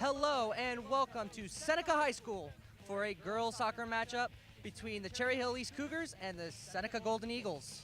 Hello and welcome to Seneca High School for a girls soccer matchup between the Cherry Hill East Cougars and the Seneca Golden Eagles.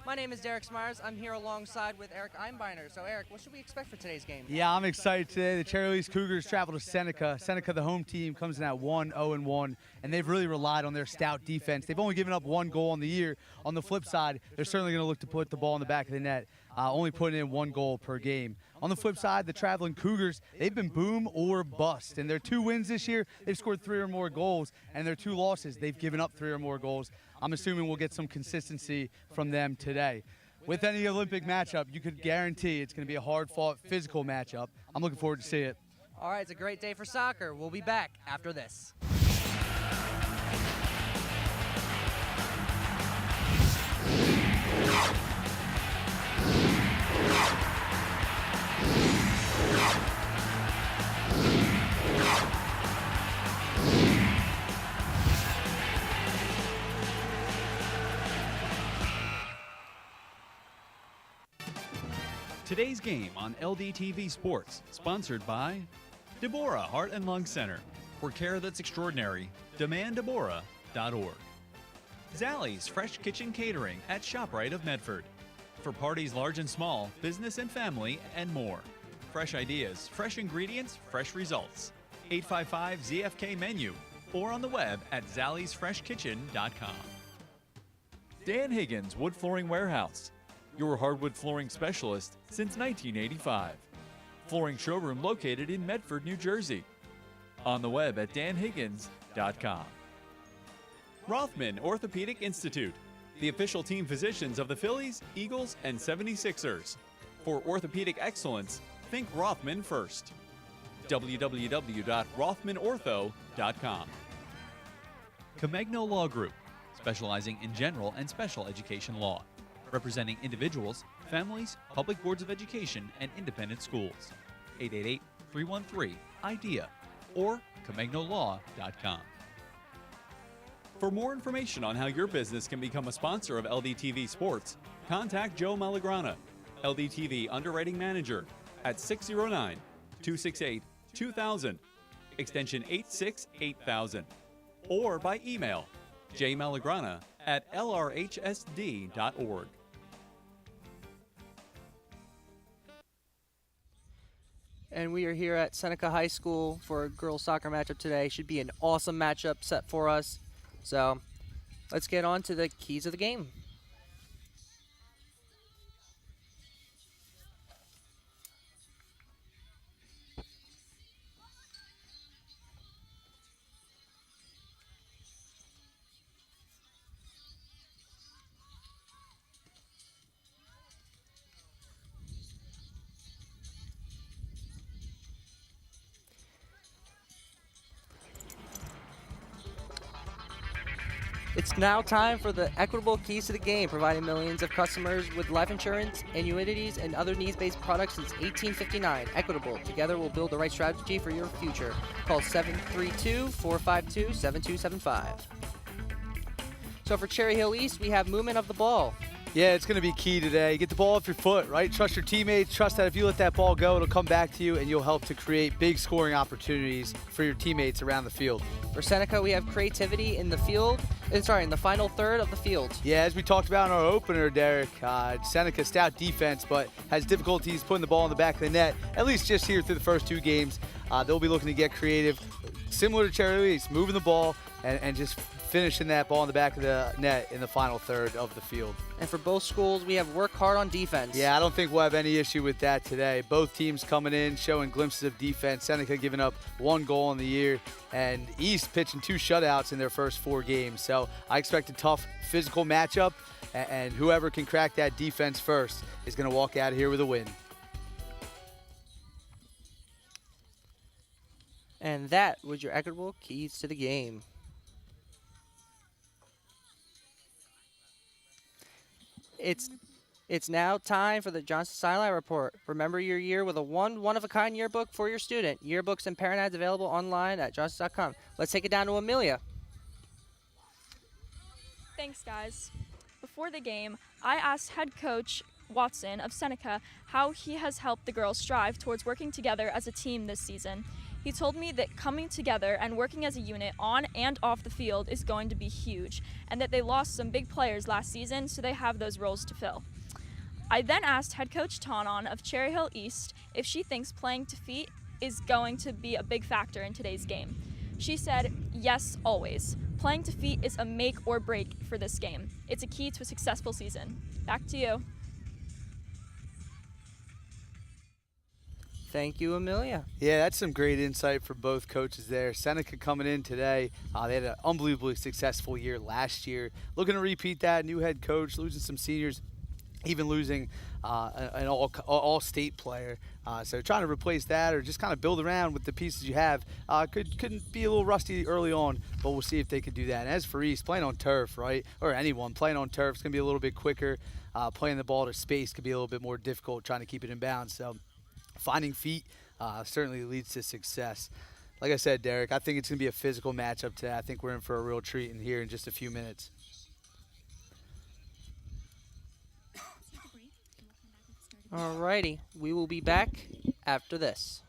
My name is Derek Smyers. I'm here alongside with Eric Einbeiner. So Eric, what should we expect for today's game? Yeah, I'm excited today. The Cherry Hill East Cougars travel to Seneca. Seneca, the home team, comes in at 1-0-1, and they've really relied on their stout defense. They've only given up one goal on the year. On the flip side, they're certainly going to look to put the ball in the back of the net, only putting in one goal per game. On the flip side, the traveling Cougars, they've been boom or bust. And their 2 wins this year, they've scored 3 or more goals. And their 2 losses, they've given up 3 or more goals. I'm assuming we'll get some consistency from them today. With any Olympic matchup, you could guarantee it's going to be a hard-fought, physical matchup. I'm looking forward to see it. All right, it's a great day for soccer. We'll be back after this. Today's game on LDTV Sports, sponsored by Deborah Heart and Lung Center. For care that's extraordinary, demanddeborah.org. Zallie's Fresh Kitchen Catering at ShopRite of Medford. For parties large and small, business and family, and more. Fresh ideas, fresh ingredients, fresh results. 855-ZFK menu or on the web at zalliesfreshkitchen.com. Dan Higgins Wood Flooring Warehouse, your hardwood flooring specialist since 1985. Flooring showroom located in Medford, New Jersey. On the web at danhiggins.com. Rothman Orthopedic Institute, the official team physicians of the Phillies, Eagles, and 76ers. For orthopedic excellence, think Rothman first. www.rothmanortho.com. Comegno Law Group, specializing in general and special education law, representing individuals, families, public boards of education, and independent schools. 888-313-IDEA or ComegnoLaw.com. For more information on how your business can become a sponsor of LDTV Sports, contact Joe Malagrana, LDTV Underwriting Manager, at 609-268-2000, extension 868,000, or by email, jmalagrana@lrhsd.org. And we are here at Seneca High School for a girls soccer matchup today. Should be an awesome matchup set for us. So let's get on to the keys of the game. It's now time for the equitable keys to the game, providing millions of customers with life insurance, annuities, and other needs-based products since 1859. Equitable. Together we'll build the right strategy for your future. Call 732-452-7275. So for Cherry Hill East, we have movement of the ball. Yeah, it's going to be key today. Get the ball off your foot, right? Trust your teammates. Trust that if you let that ball go, it'll come back to you, and you'll help to create big scoring opportunities for your teammates around the field. For Seneca, we have creativity in the field. In the final third of the field. Yeah, as we talked about in our opener, Derek, Seneca stout defense, but has difficulties putting the ball in the back of the net, at least just here through the first 2 games. They'll be looking to get creative, similar to Cherry Hill East, moving the ball and just finishing that ball in the back of the net in the final third of the field. And for both schools, we have work hard on defense. Yeah, I don't think we'll have any issue with that today. Both teams coming in, showing glimpses of defense. Seneca giving up 1 goal in the year, and East pitching 2 shutouts in their first 4 games. So I expect a tough physical matchup, and whoever can crack that defense first is going to walk out of here with a win. And that was your equitable keys to the game. It's now time for the Johnson Sideline Report. Remember your year with a one-of-a-kind yearbook for your student. Yearbooks and parent ads available online at johnson.com. Let's take it down to Amelia. Thanks, guys. Before the game, I asked head coach Watson of Seneca how he has helped the girls strive towards working together as a team this season. He told me that coming together and working as a unit on and off the field is going to be huge, and that they lost some big players last season, so they have those roles to fill. I then asked head coach Tanon of Cherry Hill East if she thinks playing to feet is going to be a big factor in today's game. She said, yes, always. Playing to feet is a make or break for this game. It's a key to a successful season. Back to you. Thank you, Amelia. Yeah, that's some great insight for both coaches there. Seneca coming in today. They had an unbelievably successful year last year. Looking to repeat that. New head coach, losing some seniors, even losing an all-state player. So trying to replace that or just kind of build around with the pieces you have couldn't be a little rusty early on, but we'll see if they can do that. And as for East, playing on turf, right, or anyone playing on turf, it's going to be a little bit quicker. Playing the ball to space could be a little bit more difficult trying to keep it in bounds. So finding feet certainly leads to success. Like I said, Derek, I think it's going to be a physical matchup today. I think we're in for a real treat in here in just a few minutes. Alrighty, we will be back after this.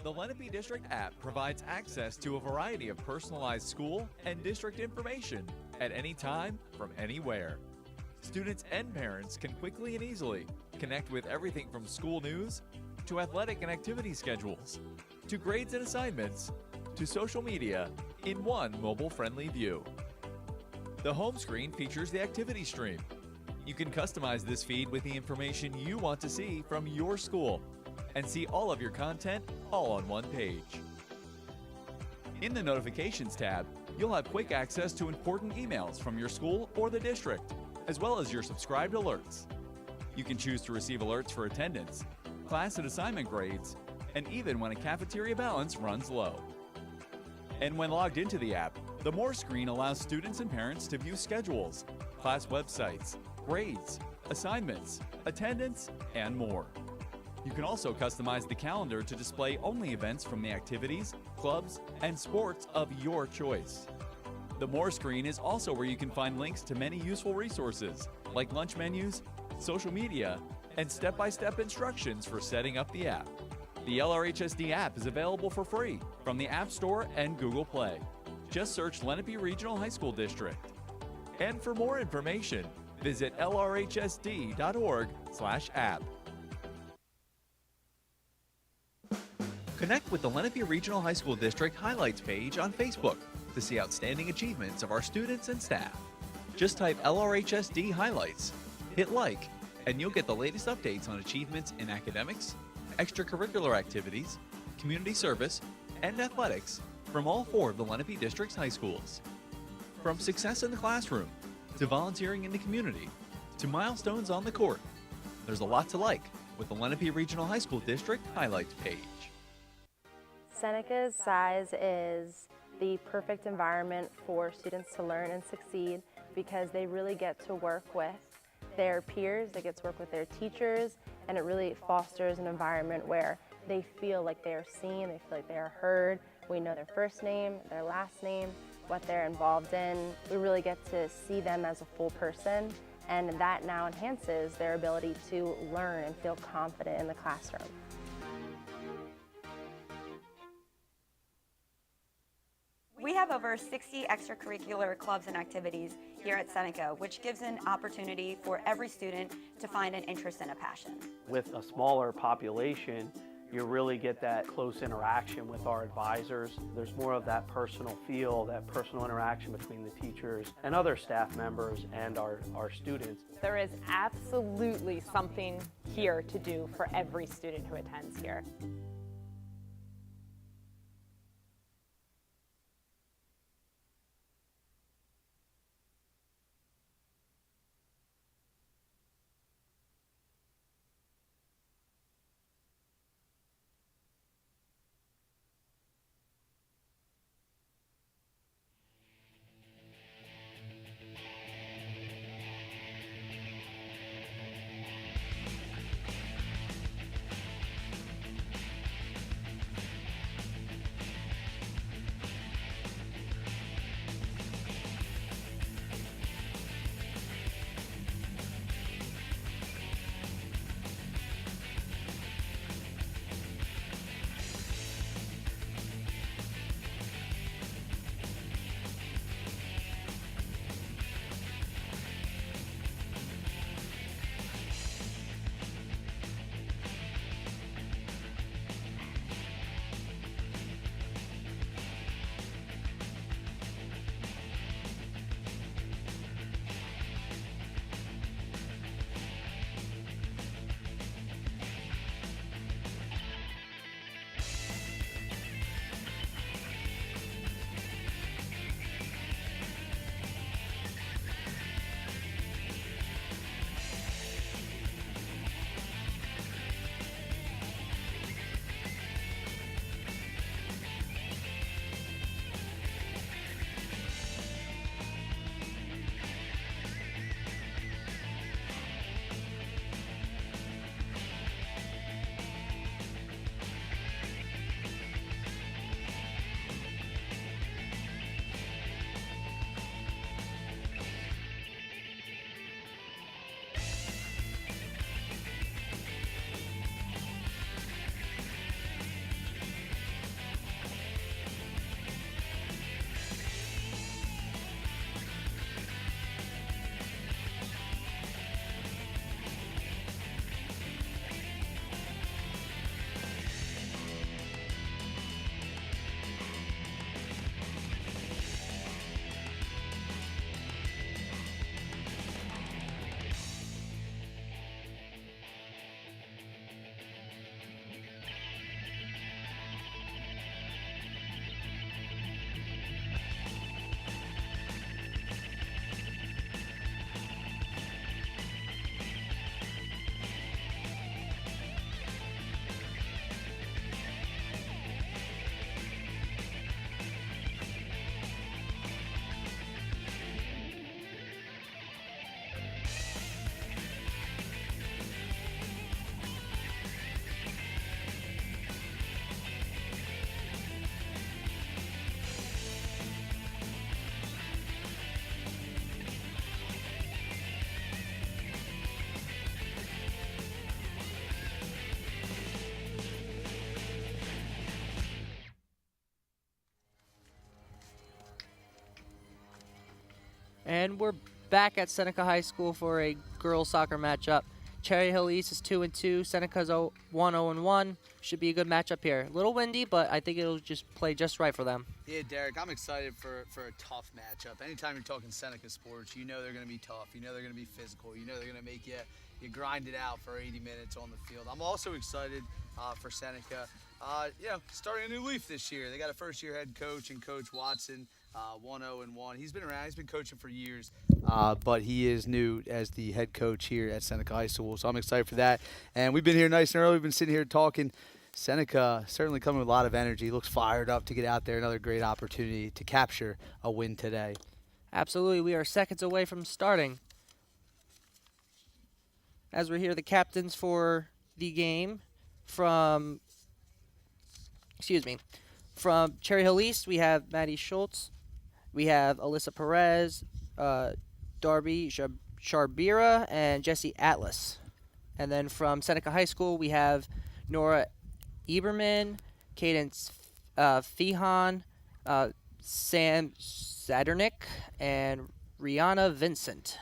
The Lenape District app provides access to a variety of personalized school and district information at any time from anywhere. Students and parents can quickly and easily connect with everything from school news to athletic and activity schedules to grades and assignments to social media in one mobile-friendly view. The home screen features the activity stream. You can customize this feed with the information you want to see from your school and see all of your content all on one page. In the Notifications tab, you'll have quick access to important emails from your school or the district, as well as your subscribed alerts. You can choose to receive alerts for attendance, class and assignment grades, and even when a cafeteria balance runs low. And when logged into the app, the More screen allows students and parents to view schedules, class websites, grades, assignments, attendance, and more. You can also customize the calendar to display only events from the activities, clubs, and sports of your choice. The More screen is also where you can find links to many useful resources, like lunch menus, social media, and step-by-step instructions for setting up the app. The LRHSD app is available for free from the App Store and Google Play. Just search Lenape Regional High School District. And for more information, visit lrhsd.org/app. Connect with the Lenape Regional High School District Highlights page on Facebook to see outstanding achievements of our students and staff. Just type LRHSD Highlights, hit like, and you'll get the latest updates on achievements in academics, extracurricular activities, community service, and athletics from all 4 of the Lenape District's high schools. From success in the classroom, to volunteering in the community, to milestones on the court, there's a lot to like with the Lenape Regional High School District Highlights page. Seneca's size is the perfect environment for students to learn and succeed because they really get to work with their peers, they get to work with their teachers, and it really fosters an environment where they feel like they are seen, they feel like they are heard. We know their first name, their last name, what they're involved in. We really get to see them as a full person, and that now enhances their ability to learn and feel confident in the classroom. We have over 60 extracurricular clubs and activities here at Seneca, which gives an opportunity for every student to find an interest and a passion. With a smaller population, you really get that close interaction with our advisors. There's more of that personal feel, that personal interaction between the teachers and other staff members and our students. There is absolutely something here to do for every student who attends here. And we're back at Seneca High School for a girls soccer matchup. Cherry Hill East is 2-2. Seneca's 1-0-1. Should be a good matchup here. A little windy, but I think it'll just play just right for them. Yeah, Derek, I'm excited for a tough matchup. Anytime you're talking Seneca sports, you know they're going to be tough. You know they're going to be physical. You know they're going to make you grind it out for 80 minutes on the field. I'm also excited for Seneca. Starting a new leaf this year. They got a first-year head coach and Coach Watson, 1-0-1. He's been around. He's been coaching for years, but he is new as the head coach here at Seneca High School, so I'm excited for that. And we've been here nice and early. We've been sitting here talking. Seneca certainly coming with a lot of energy. Looks fired up to get out there. Another great opportunity to capture a win today. Absolutely. We are seconds away from starting. As we're here, the captains for the game from Cherry Hill East, we have Maddie Schultz. We have Alyssa Perez, Darby Sharbira, and Jesse Atlas. And then from Seneca High School, we have Nora Eberman, Cadence Fehan, Sam Sadernick, and Rihanna Vincent.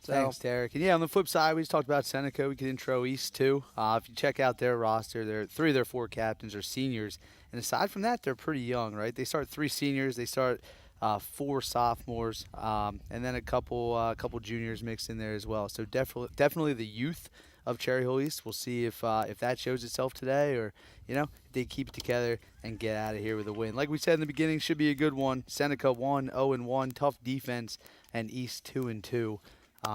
Thanks, Derek. And on the flip side, we just talked about Seneca. We could intro East too. If you check out their roster, 3 of their 4 captains are seniors. And aside from that, they're pretty young, right? They start 3 seniors. They start 4 sophomores, and then a couple juniors mixed in there as well. So definitely the youth of Cherry Hill East. We'll see if that shows itself today, or if they keep it together and get out of here with a win. Like we said in the beginning, should be a good one. Seneca 1-0-1, tough defense, and East 2-2.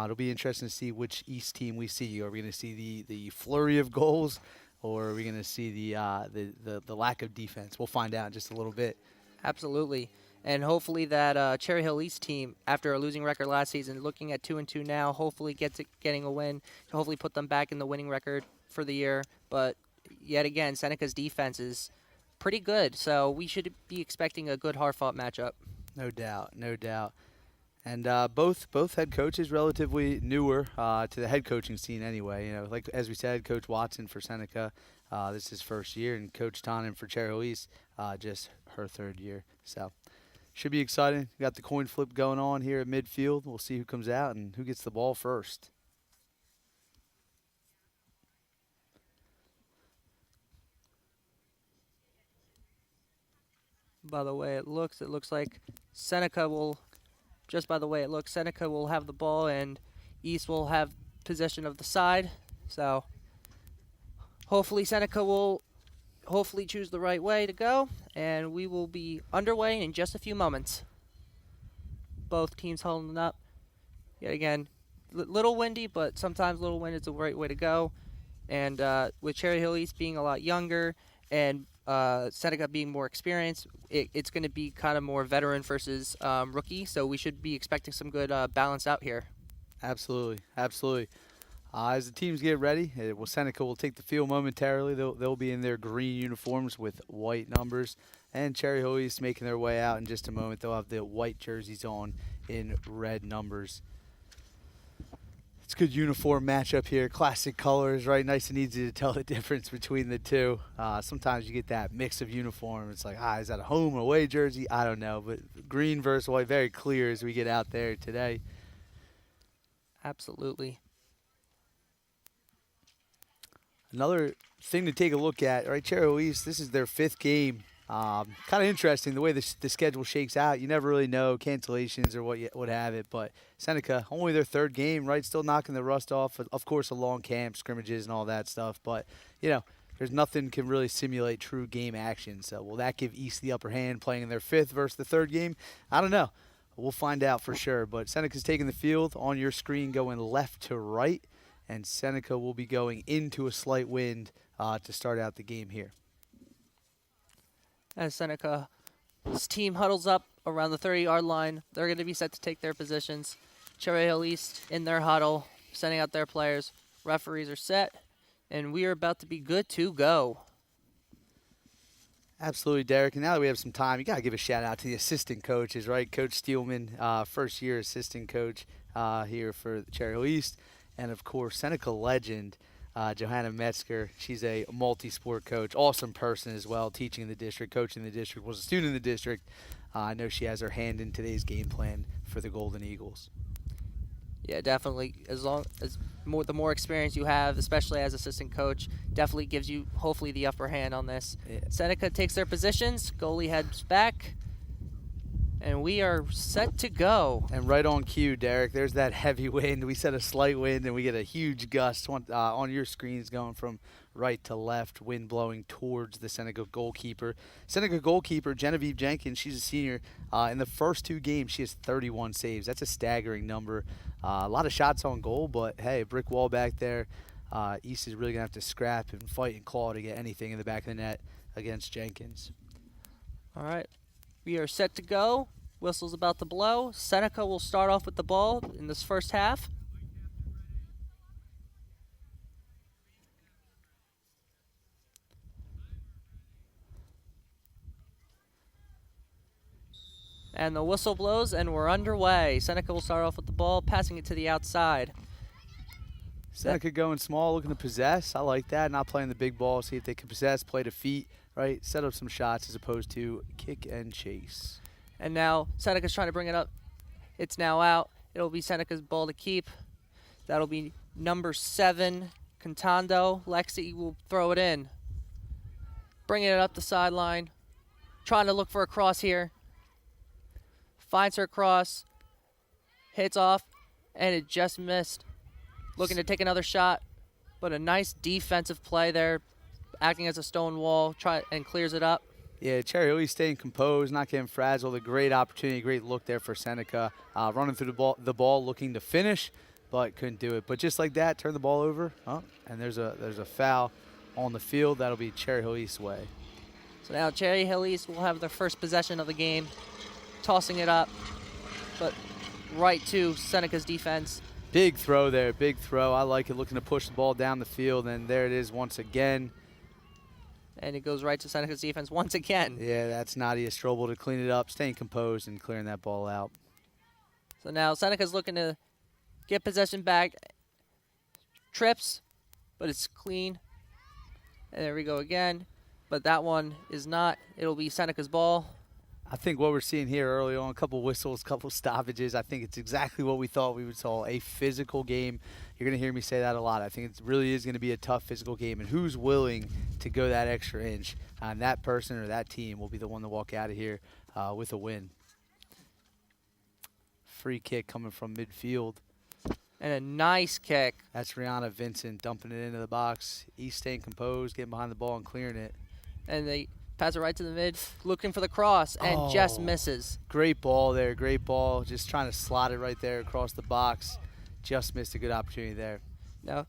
It'll be interesting to see which East team we see. Are we going to see the flurry of goals, or are we going to see the lack of defense? We'll find out in just a little bit. Absolutely. And hopefully that Cherry Hill East team, after a losing record last season, looking at 2-2 now, hopefully getting a win to hopefully put them back in the winning record for the year. But yet again, Seneca's defense is pretty good, so we should be expecting a good hard-fought matchup. No doubt. And both head coaches relatively newer to the head coaching scene anyway. Like as we said, Coach Watson for Seneca, this is his first year, and Coach Tonnen for Cherry Hill East, just her 3rd year. So should be exciting. We got the coin flip going on here at midfield. We'll see who comes out and who gets the ball first. By the way it looks like Seneca will have the ball, and East will have possession of the side. So hopefully Seneca will choose the right way to go, and we will be underway in just a few moments. Both teams holding up. Yet again, little windy, but sometimes little wind is the right way to go. And with Cherry Hill East being a lot younger and Seneca being more experienced, it's going to be kind of more veteran versus rookie, so we should be expecting some good balance out here. Absolutely. As the teams get ready, Seneca will take the field momentarily. They'll be in their green uniforms with white numbers, and Cherry Hill East making their way out in just a moment. They'll have the white jerseys on in red numbers. It's a good uniform matchup here. Classic colors, right? Nice and easy to tell the difference between the two. Sometimes you get that mix of uniform. It's like, is that a home or away jersey? I don't know. But green versus white, very clear as we get out there today. Absolutely. Another thing to take a look at, right? Cherry Hill East, this is their 5th game. Kind of interesting the way the schedule shakes out. You never really know cancellations or what have it. But Seneca, only their 3rd game, right? Still knocking the rust off. Of course, a long camp, scrimmages, and all that stuff. But there's nothing can really simulate true game action. So will that give East the upper hand playing in their 5th versus the 3rd game? I don't know. We'll find out for sure. But Seneca's taking the field on your screen, going left to right, and Seneca will be going into a slight wind to start out the game here. As Seneca's team huddles up around the 30-yard line, they're going to be set to take their positions. Cherry Hill East in their huddle, sending out their players. Referees are set, and we are about to be good to go. Absolutely, Derek. And now that we have some time, you got to give a shout-out to the assistant coaches, right? Coach Steelman, first-year assistant coach here for Cherry Hill East. And, of course, Seneca legend, Johanna Metzger. She's a multi-sport coach, awesome person as well, teaching in the district, coaching in the district, was a student in the district. I know she has her hand in today's game plan for the Golden Eagles. Yeah, definitely. The more experience you have, especially as assistant coach, definitely gives you hopefully the upper hand on this. Yeah. Seneca takes their positions, goalie heads back, and we are set to go. And right on cue, Derek, there's that heavy wind. We set a slight wind, and we get a huge gust on your screens going from right to left, wind blowing towards the Seneca goalkeeper. Seneca goalkeeper, Genevieve Jenkins, she's a senior. In the first 2 games, she has 31 saves. That's a staggering number. A lot of shots on goal, but, hey, brick wall back there. East is really going to have to scrap and fight and claw to get anything in the back of the net against Jenkins. All right. We are set to go. Whistle's about to blow. Seneca will start off with the ball in this first half. And the whistle blows, and we're underway. Seneca will start off with the ball, passing it to the outside. Seneca going small, looking to possess. I like that. Not playing the big ball. See if they can possess, play to feet, right? Set up some shots as opposed to kick and chase. And now Seneca's trying to bring it up. It's now out. It'll be Seneca's ball to keep. That'll be number 7, Contando. Lexi will throw it in. Bringing it up the sideline. Trying to look for a cross here. Finds her cross. Hits off. And it just missed. Looking to take another shot. But a nice defensive play there. Acting as a stone wall. And clears it up. Yeah, Cherry Hill staying composed, not getting frazzled. A great opportunity, great look there for Seneca. Running through the ball, looking to finish, but couldn't do it. But just like that, turn the ball over. And there's a foul on the field. That'll be Cherry Hill East's way. So now Cherry Hill East will have their first possession of the game. Tossing it up, but right to Seneca's defense. Big throw there, big throw. I like it, looking to push the ball down the field, and there it is once again. And it goes right to Seneca's defense once again. Yeah, that's Nadia Strobel to clean it up, staying composed and clearing that ball out. So now Seneca's looking to get possession back. Trips, but it's clean. And there we go again. But that one is not. It'll be Seneca's ball. I think what we're seeing here early on, a couple whistles, a couple stoppages, I think it's exactly what we thought we would saw, a physical game. You're going to hear me say that a lot. I think it really is going to be a tough physical game, and who's willing to go that extra inch? And that person or that team will be the one to walk out of here with a win. Free kick coming from midfield. And a nice kick. That's Rihanna Vincent dumping it into the box. East staying composed, getting behind the ball and clearing it. And they pass it right to the mid, looking for the cross, and just misses. Great ball there, great ball. Just trying to slot it right there across the box. Just missed a good opportunity there. Now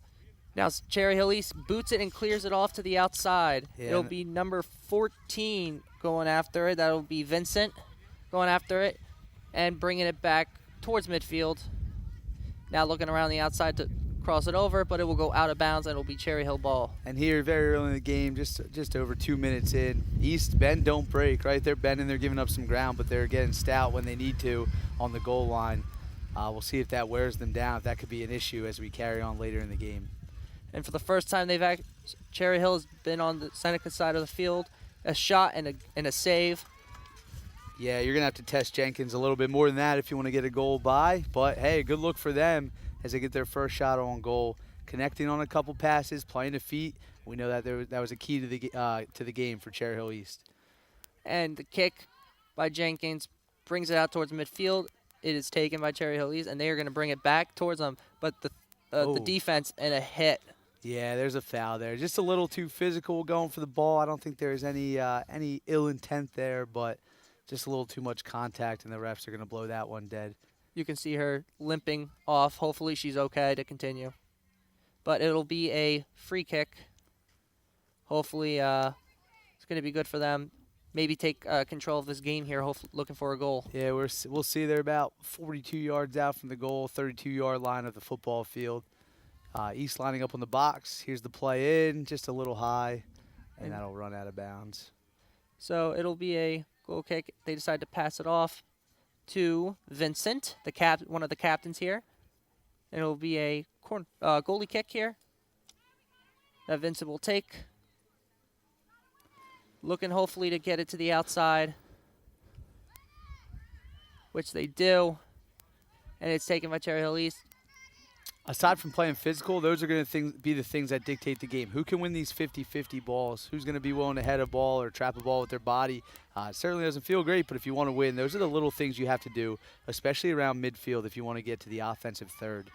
Cherry Hill East boots it and clears it off to the outside. Yeah, It'll be number 14 going after it. That'll be Vincent going after it and bringing it back towards midfield. Now looking around the outside to cross it over, but it will go out of bounds, and it'll be Cherry Hill ball. And here, very early in the game, just over 2 minutes in, East bend, don't break, right? They're bending, they're giving up some ground, but they're getting stout when they need to on the goal line. We'll see if that wears them down, if that could be an issue as we carry on later in the game. And for the first time, Cherry Hill has been on the Seneca side of the field. A shot and a save. Yeah, you're going to have to test Jenkins a little bit more than that if you want to get a goal by. But, hey, good look for them as they get their first shot on goal. Connecting on a couple passes, playing to feet. We know that that was a key to the game for Cherry Hill East. And the kick by Jenkins brings it out towards midfield. It is taken by Cherry Hill East, and they are going to bring it back towards them. But the defense and a hit. Yeah, there's a foul there. Just a little too physical going for the ball. I don't think there's any ill intent there, but just a little too much contact, and the refs are going to blow that one dead. You can see her limping off. Hopefully she's okay to continue. But it'll be a free kick. Hopefully it's going to be good for them. Maybe take control of this game here, looking for a goal. Yeah, we'll see. They're about 42 yards out from the goal, 32-yard line of the football field. East lining up on the box. Here's the play in, just a little high, and that'll run out of bounds. So it'll be a goal kick. They decide to pass it off to Vincent, one of the captains here. And it'll be a goalie kick here. that Vincent will take. Looking hopefully to get it to the outside, which they do. And it's taken by Cherry Hill East. Aside from playing physical, those are going to be the things that dictate the game. Who can win these 50-50 balls? Who's going to be willing to head a ball or trap a ball with their body? It certainly doesn't feel great, but if you want to win, those are the little things you have to do, especially around midfield if you want to get to the offensive third.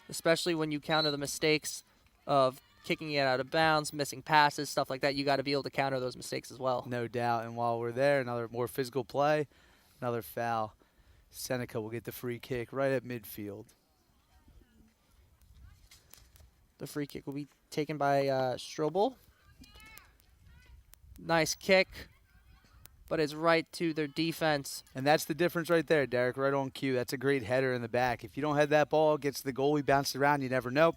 Especially when you counter the mistakes of kicking it out of bounds, missing passes, stuff like that. You got to be able to counter those mistakes as well. No doubt. And while we're there, another more physical play, another foul. Seneca will get the free kick right at midfield. The free kick will be taken by Strobel. Nice kick, but it's right to their defense. And that's the difference right there, Derek, right on cue. That's a great header in the back. If you don't head that ball, gets to the goalie, bounces around, you never know.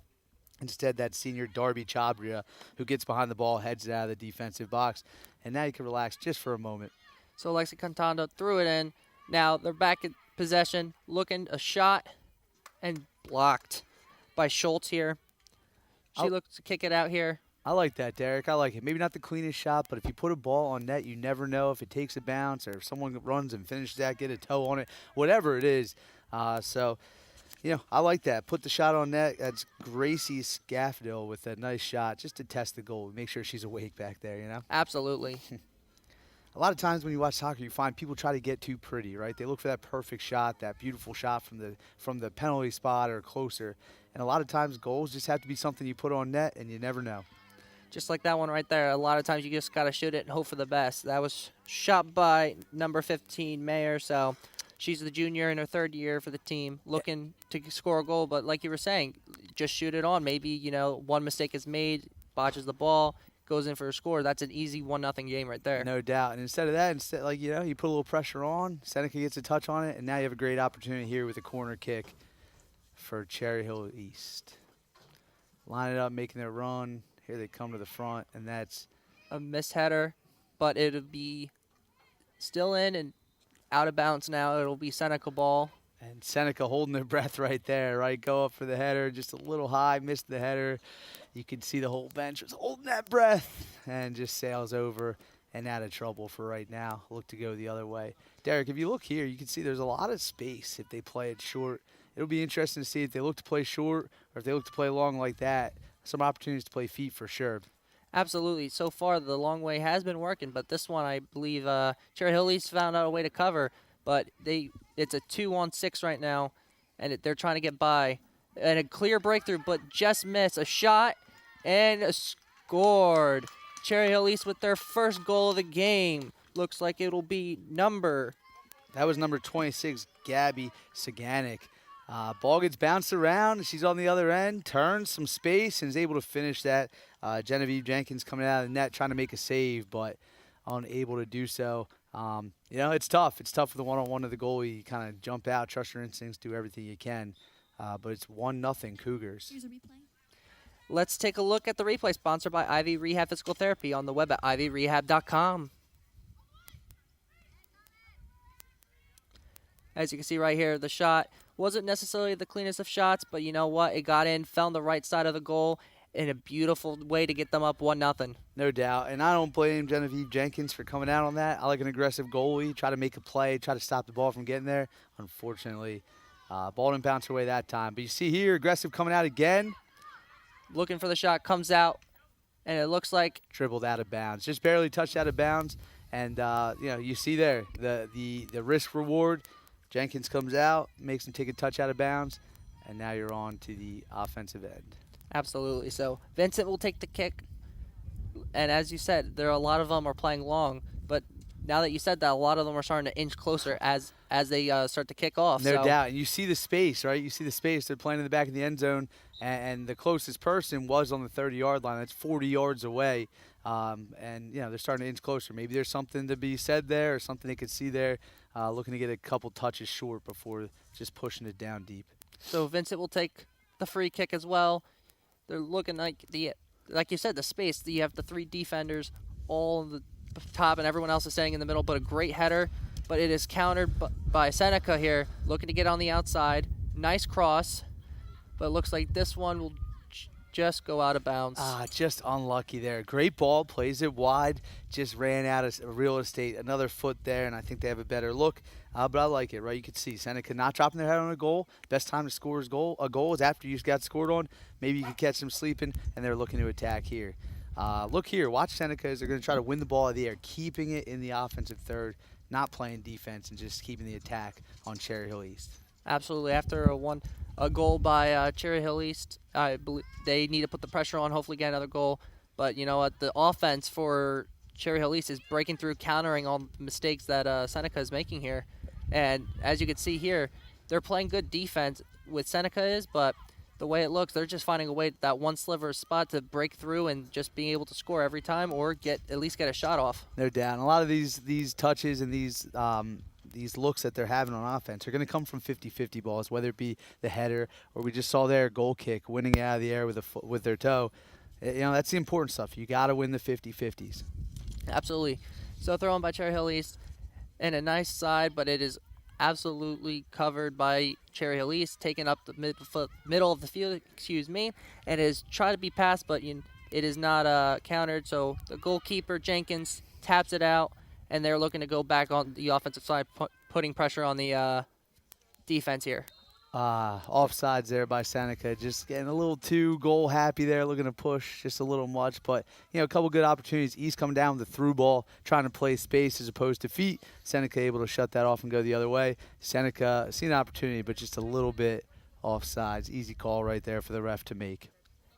Instead, that senior Darby Chabria, who gets behind the ball, heads it out of the defensive box. And now you can relax just for a moment. So Lexi Contando threw it in. Now they're back in possession, looking a shot, and blocked by Schultz here. She looks to kick it out here. I like that, Derek. I like it. Maybe not the cleanest shot, but if you put a ball on net, you never know if it takes a bounce or if someone runs and finishes that, get a toe on it, whatever it is. So, I like that. Put the shot on net. That's Gracie Scaffdale with a nice shot just to test the goal. Make sure she's awake back there, Absolutely. A lot of times when you watch soccer, you find people try to get too pretty, right? They look for that perfect shot, that beautiful shot from the penalty spot or closer. And a lot of times goals just have to be something you put on net, and you never know. Just like that one right there. A lot of times you just got to shoot it and hope for the best. That was shot by number 15, Mayer. So she's the junior in her third year for the team, looking to score a goal. But like you were saying, just shoot it on. Maybe, one mistake is made, botches the ball, goes in for a score. That's an easy 1-0 game right there. No doubt. And instead of that, you put a little pressure on, Seneca gets a touch on it, and now you have a great opportunity here with a corner kick for Cherry Hill East. Line it up, making their run. Here they come to the front, and that's a missed header, but it'll be still in and out of bounds now. It'll be Seneca ball. And Seneca holding their breath right there, right? Go up for the header, just a little high, missed the header. You could see the whole bench was holding that breath and just sails over and out of trouble for right now. Look to go the other way. Derek, if you look here, you can see there's a lot of space if they play it short. It'll be interesting to see if they look to play short or if they look to play long like that. Some opportunities to play feet for sure. Absolutely. So far, the long way has been working, but this one, I believe, Cherry Hill East found out a way to cover, but it's a 2-on-6 right now, and they're trying to get by. And a clear breakthrough, but just missed. A shot and scored. Cherry Hill East with their first goal of the game. Looks like it'll be That was number 26, Gabby Saganik. Ball gets bounced around. She's on the other end, turns some space, and is able to finish that. Genevieve Jenkins coming out of the net trying to make a save, but unable to do so. It's tough. It's tough with the one-on-one of the goalie. You kind of jump out, trust your instincts, do everything you can. But it's 1-0 Cougars. Let's take a look at the replay, sponsored by Ivy Rehab Physical Therapy on the web at ivyrehab.com. As you can see right here, the shot wasn't necessarily the cleanest of shots, but you know what? It got in, fell on the right side of the goal in a beautiful way to get them up 1-0. No doubt. And I don't blame Genevieve Jenkins for coming out on that. I like an aggressive goalie, try to make a play, try to stop the ball from getting there. Unfortunately, ball didn't bounce her way that time. But you see here, aggressive coming out again. Looking for the shot, comes out, and it looks like dribbled out of bounds. Just barely touched out of bounds. And, you see there, the risk reward. Jenkins comes out, makes him take a touch out of bounds, and now you're on to the offensive end. Absolutely. So Vincent will take the kick. And as you said, there are a lot of them are playing long. But now that you said that, a lot of them are starting to inch closer as they start to kick off. No doubt. And you see the space, right? You see the space. They're playing in the back of the end zone, and the closest person was on the 30-yard line. That's 40 yards away. They're starting to inch closer. Maybe there's something to be said there or something they could see there, looking to get a couple touches short before just pushing it down deep. So Vincent will take the free kick as well. They're looking like you said, the space. You have the three defenders all on the top, and everyone else is staying in the middle, but a great header. But it is countered by Seneca here, looking to get on the outside. Nice cross, but it looks like this one will just go out of bounds. Just unlucky there. Great ball, plays it wide, just ran out of real estate. Another foot there, and I think they have a better look. But I like it, right? You can see Seneca not dropping their head on a goal. Best time to score a goal is after you got scored on. Maybe you can catch them sleeping, and they're looking to attack here. Look here. Watch Seneca as they're going to try to win the ball out of the air, keeping it in the offensive third, not playing defense, and just keeping the attack on Cherry Hill East. Absolutely. After a goal by Cherry Hill East, I believe they need to put the pressure on, hopefully get another goal. But you know what? The offense for Cherry Hill East is breaking through, countering all the mistakes that Seneca is making here. And as you can see here, they're playing good defense with Seneca is, but the way it looks, they're just finding a way, that one sliver spot to break through and just being able to score every time or at least get a shot off. No doubt. And a lot of these touches and these looks that they're having on offense are going to come from 50-50 balls, whether it be the header or we just saw their goal kick, winning it out of the air with their toe. You know, that's the important stuff. You got to win the 50-50s. Absolutely. So thrown by Cherry Hill East. And a nice side, but it is absolutely covered by Cherry Hill East, taking up the middle of the field, and is trying to be passed, but it is not countered. So the goalkeeper, Jenkins, taps it out, and they're looking to go back on the offensive side, putting pressure on the defense here. Offsides there by Seneca, just getting a little too goal happy there, looking to push just a little much. But, you know, a couple good opportunities. East coming down with the through ball, trying to play space as opposed to feet. Seneca able to shut that off and go the other way. Seneca seen an opportunity, but just a little bit offsides. Easy call right there for the ref to make.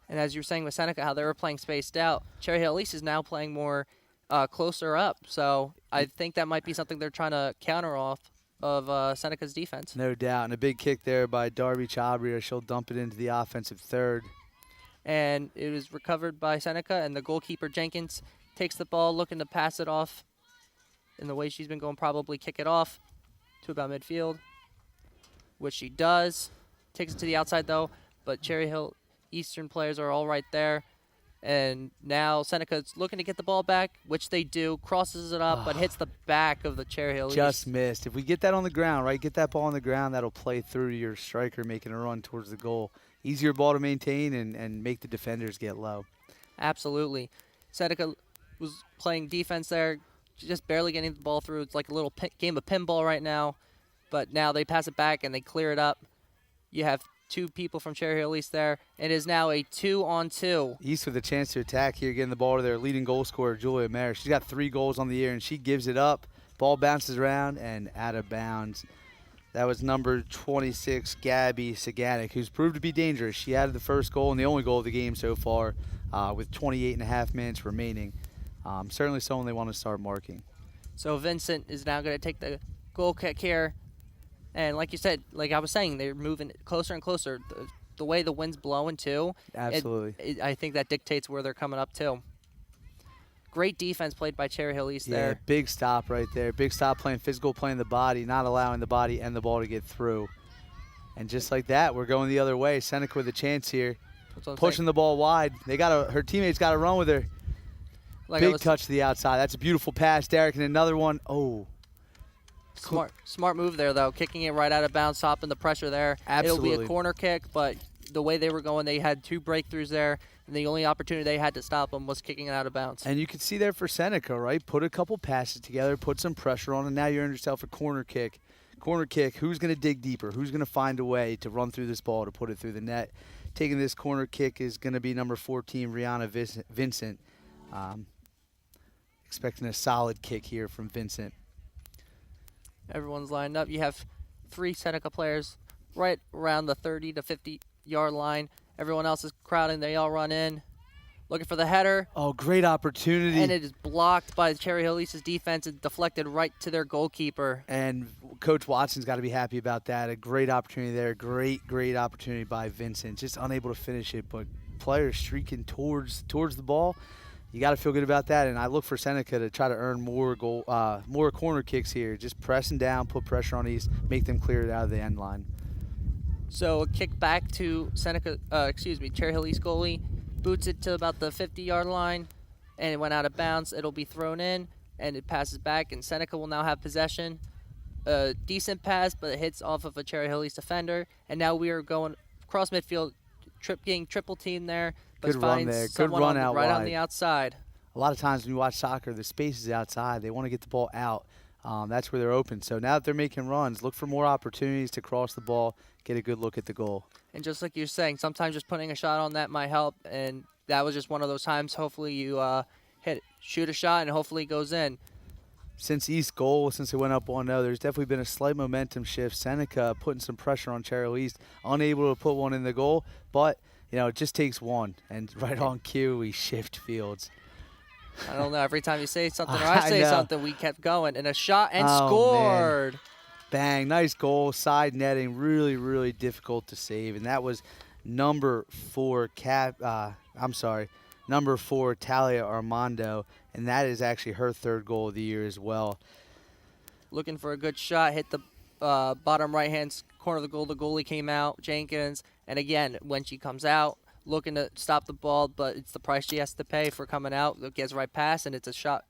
And as you were saying with Seneca, how they were playing spaced out, Cherry Hill East is now playing more closer up. So I think that might be something they're trying to counter off of Seneca's defense. No doubt. And a big kick there by Darby Chabria. She'll dump it into the offensive third. And it was recovered by Seneca, and the goalkeeper, Jenkins, takes the ball, looking to pass it off in the way she's been going, probably kick it off to about midfield, which she does. Takes it to the outside, though, but Cherry Hill Eastern players are all right there. And now Seneca's looking to get the ball back, which they do, crosses it up, but hits the back of the Cherry Hill East. Just missed. If we get that on the ground, right, get that ball on the ground, that'll play through to your striker, making a run towards the goal. Easier ball to maintain and make the defenders get low. Absolutely. Seneca was playing defense there, just barely getting the ball through. It's like a little game of pinball right now, but now they pass it back and they clear it up. You have two people from Cherry Hill East there. It is now a 2-on-2. East with a chance to attack here, getting the ball to their leading goal scorer, Julia Mayer. She's got 3 goals on the year, and she gives it up. Ball bounces around and out of bounds. That was number 26, Gabby Saganik, who's proved to be dangerous. She added the first goal and the only goal of the game so far with 28.5 minutes remaining. Certainly someone they want to start marking. So Vincent is now going to take the goal kick here. And like you said, like I was saying, they're moving closer and closer. The way the wind's blowing, too. Absolutely. I think that dictates where they're coming up, too. Great defense played by Cherry Hill East there. Yeah, big stop right there. Big stop playing physical, playing the body, not allowing the body and the ball to get through. And just like that, we're going the other way. Seneca with a chance here. Pushing the ball wide. Her teammates got to run with her. Big touch to the outside. That's a beautiful pass, Derek. And another one. Oh. Smart move there, though. Kicking it right out of bounds, stopping the pressure there. Absolutely. It'll be a corner kick, but the way they were going, they had 2 breakthroughs there, and the only opportunity they had to stop them was kicking it out of bounds. And you can see there for Seneca, right? Put a couple passes together, put some pressure on, and now you're in yourself a corner kick. Corner kick, who's going to dig deeper? Who's going to find a way to run through this ball to put it through the net? Taking this corner kick is going to be number 14, Rihanna Vincent. Expecting a solid kick here from Vincent. Everyone's lined up. You have 3 Seneca players right around the 30 to 50-yard line. Everyone else is crowding. They all run in, looking for the header. Oh, great opportunity. And it is blocked by Cherry Hill East's defense and deflected right to their goalkeeper. And Coach Watson's got to be happy about that. A great opportunity there. Great opportunity by Vincent. Just unable to finish it, but players streaking towards the ball. You got to feel good about that, and I look for Seneca to try to earn more corner kicks here. Just pressing down, put pressure on East, make them clear it out of the end line. So a kick back to Cherry Hill East goalie, boots it to about the 50-yard line, and it went out of bounds. It'll be thrown in, and it passes back, and Seneca will now have possession. A decent pass, but it hits off of a Cherry Hill East defender, and now we are going across midfield, getting triple team there. but Good run finds there. Good someone run on out right on wide. the outside. A lot of times when you watch soccer, the space is outside. They want to get the ball out. That's where they're open. So now that they're making runs, look for more opportunities to cross the ball, get a good look at the goal. And just like you're saying, sometimes just putting a shot on that might help, and that was just one of those times. Hopefully you shoot a shot, and hopefully it goes in. Since East goal, since they went up 1-0, there's definitely been a slight momentum shift. Seneca putting some pressure on Cherry Hill East, unable to put one in the goal, but it just takes one. And right on cue, we shift fields. I don't know. Every time you say something or I say something, we kept going. And a shot and Oh, scored. Man. Bang. Nice goal. Side netting. Really, really difficult to save. And that was number 4, number 4, Talia Armando. And that is actually her 3rd goal of the year as well. Looking for a good shot. Hit the bottom right-hand corner of the goal. The goalie came out, Jenkins. And again, when she comes out, looking to stop the ball, but it's the price she has to pay for coming out. It gets right past, and it's a shot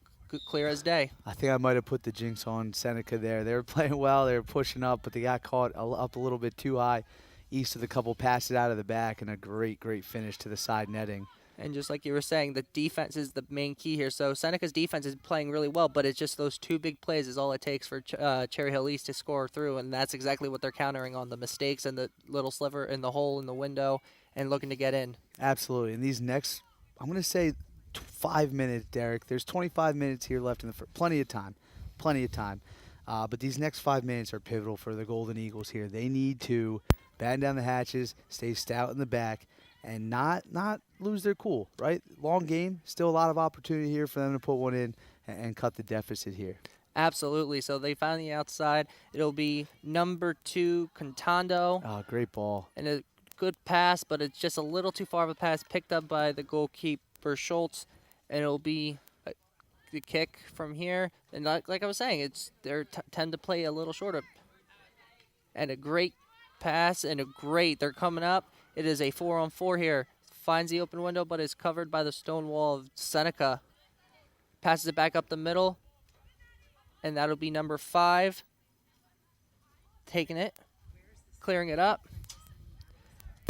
clear as day. I think I might have put the jinx on Seneca there. They were playing well. They were pushing up, but they got caught up a little bit too high. East of the couple passes out of the back, and a great, great finish to the side netting. And just like you were saying, the defense is the main key here. So Seneca's defense is playing really well, but it's just those 2 big plays is all it takes for Cherry Hill East to score through, and that's exactly what they're countering on, the mistakes and the little sliver in the hole in the window and looking to get in. Absolutely. And these next, I'm going to say 5 minutes, Derek. There's 25 minutes here left in the first. Plenty of time. But these next 5 minutes are pivotal for the Golden Eagles here. They need to batten down the hatches, stay stout in the back, and not lose their cool, right? Long game, still a lot of opportunity here for them to put one in and cut the deficit here. Absolutely. So they found the outside. It'll be number 2, Contando. Oh, great ball. And a good pass, but it's just a little too far of a pass picked up by the goalkeeper, Schultz. And it'll be the kick from here. And like I was saying, they tend to play a little shorter. And a great pass and they're coming up. It is a 4-on-4 here. Finds the open window, but is covered by the stone wall of Seneca. Passes it back up the middle. And that'll be number 5. Taking it. Clearing it up.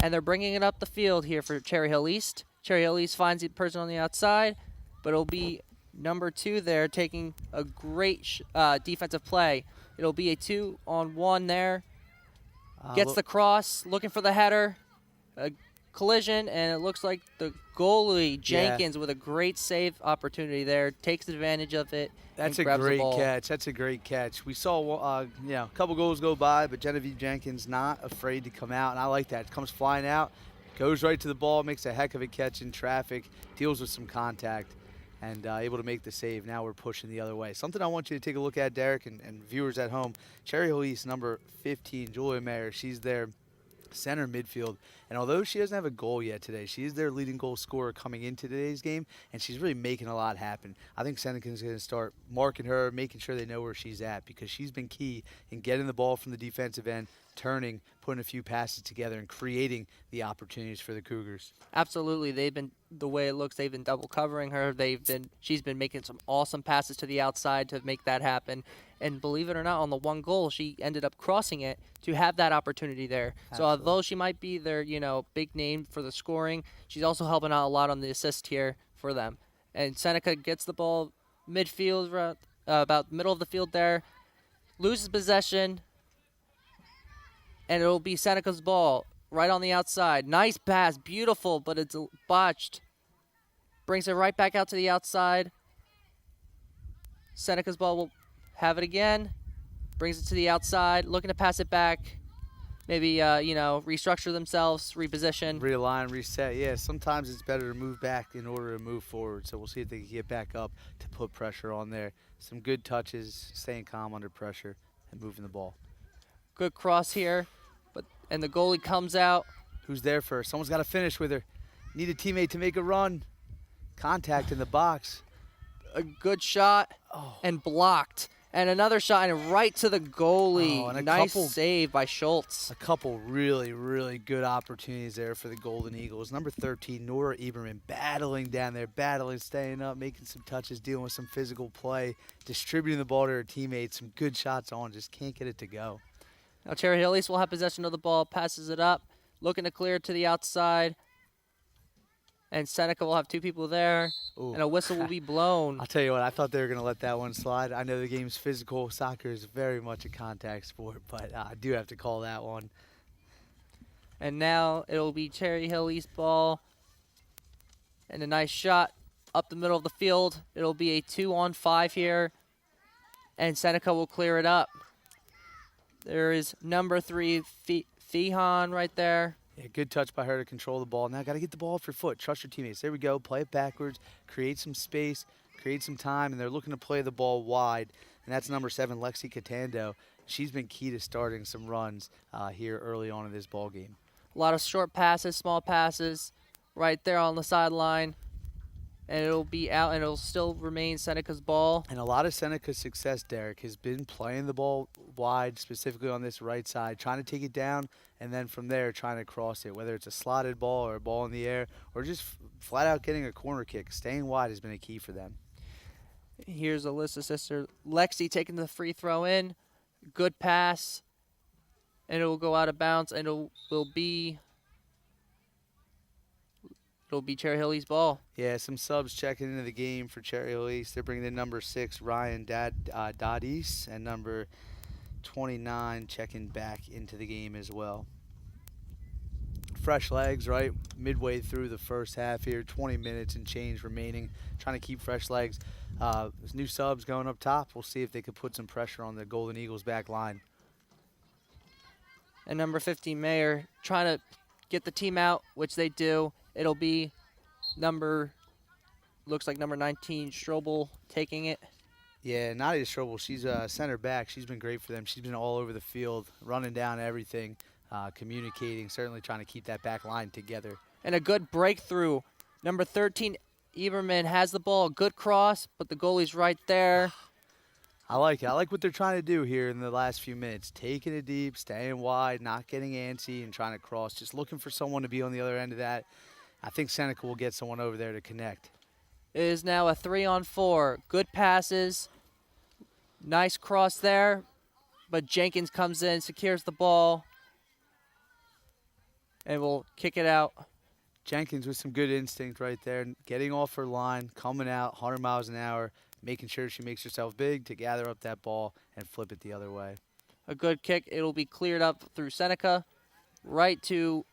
And they're bringing it up the field here for Cherry Hill East. Cherry Hill East finds the person on the outside, but it'll be number 2 there taking a great defensive play. It'll be a 2-on-1 there. Gets the cross, looking for the header. A collision, and it looks like the goalie, Jenkins, with a great save opportunity there, takes advantage of it. That's and a grabs the great ball. catch. That's a great catch. We saw a couple goals go by, but Genevieve Jenkins not afraid to come out, and I like that. Comes flying out, goes right to the ball, makes a heck of a catch in traffic, deals with some contact, and able to make the save. Now we're pushing the other way. Something I want you to take a look at, Derek, and viewers at home. Cherry Hill East, number 15, Julia Mayer. She's their center midfield, and although she doesn't have a goal yet today, she is their leading goal scorer coming into today's game, and she's really making a lot happen. I think Seneca's going to start marking her, making sure they know where she's at, because she's been key in getting the ball from the defensive end, turning, putting a few passes together, and creating the opportunities for the Cougars. Absolutely. The way it looks, they've been double covering her. She's been making some awesome passes to the outside to make that happen. And believe it or not, on the one goal, she ended up crossing it to have that opportunity there. Absolutely. So although she might be their, big name for the scoring, she's also helping out a lot on the assist here for them. And Seneca gets the ball midfield, about middle of the field there, loses possession, and it'll be Seneca's ball right on the outside. Nice pass, beautiful, but it's botched. Brings it right back out to the outside. Seneca's ball will have it again. Brings it to the outside, looking to pass it back. Maybe, restructure themselves, reposition. Realign, reset. Yeah, sometimes it's better to move back in order to move forward. So we'll see if they can get back up to put pressure on there. Some good touches, staying calm under pressure, and moving the ball. Good cross here, and the goalie comes out. Who's there first? Someone's got to finish with her. Need a teammate to make a run. Contact in the box. A good shot and blocked. And another shot and right to the goalie. And nice save by Schultz. A couple really, really good opportunities there for the Golden Eagles. Number 13, Nora Eberman, battling down there, staying up, making some touches, dealing with some physical play, distributing the ball to her teammates. Some good shots on, just can't get it to go. Now Cherry Hill East will have possession of the ball, passes it up, looking to clear to the outside. And Seneca will have 2 people there, Ooh. and a whistle will be blown. I'll tell you what, I thought they were going to let that one slide. I know the game's physical. Soccer is very much a contact sport, but I do have to call that one. And now it'll be Cherry Hill East ball. And a nice shot up the middle of the field. It'll be a 2-on-5 here. And Seneca will clear it up. There is number 3, Fihan right there. Yeah, good touch by her to control the ball. Now got to get the ball off your foot. Trust your teammates. There we go. Play it backwards. Create some space. Create some time. And they're looking to play the ball wide. And that's number 7, Lexi Catando. She's been key to starting some runs here early on in this ball game. A lot of short passes, small passes right there on the sideline. And it'll be out, and it'll still remain Seneca's ball. And a lot of Seneca's success, Derek, has been playing the ball wide, specifically on this right side, trying to take it down, and then from there trying to cross it, whether it's a slotted ball or a ball in the air, or just flat out getting a corner kick. Staying wide has been a key for them. Here's Alyssa's sister, Lexi, taking the free throw in. Good pass, and it will go out of bounds, and it will be Cherry Hill East ball. Yeah, some subs checking into the game for Cherry Hill East. They're bringing in number 6, Ryan Dadis, and number 29 checking back into the game as well. Fresh legs, right? Midway through the first half here, 20 minutes and change remaining. Trying to keep fresh legs. There's new subs going up top. We'll see if they could put some pressure on the Golden Eagles back line. And number 15, Mayer, trying to get the team out, which they do. It'll be looks like number 19, Strobel, taking it. Yeah, Nadia Strobel, she's a center back. She's been great for them. She's been all over the field, running down everything, communicating, certainly trying to keep that back line together. And a good breakthrough. Number 13, Eberman has the ball. Good cross, but the goalie's right there. I like it. I like what they're trying to do here in the last few minutes. Taking it deep, staying wide, not getting antsy, and trying to cross. Just looking for someone to be on the other end of that. I think Seneca will get someone over there to connect. It is now a 3-on-4. Good passes. Nice cross there. But Jenkins comes in, secures the ball, and will kick it out. Jenkins with some good instinct right there. Getting off her line, coming out 100 miles an hour, making sure she makes herself big to gather up that ball and flip it the other way. A good kick. It'll be cleared up through Seneca, right to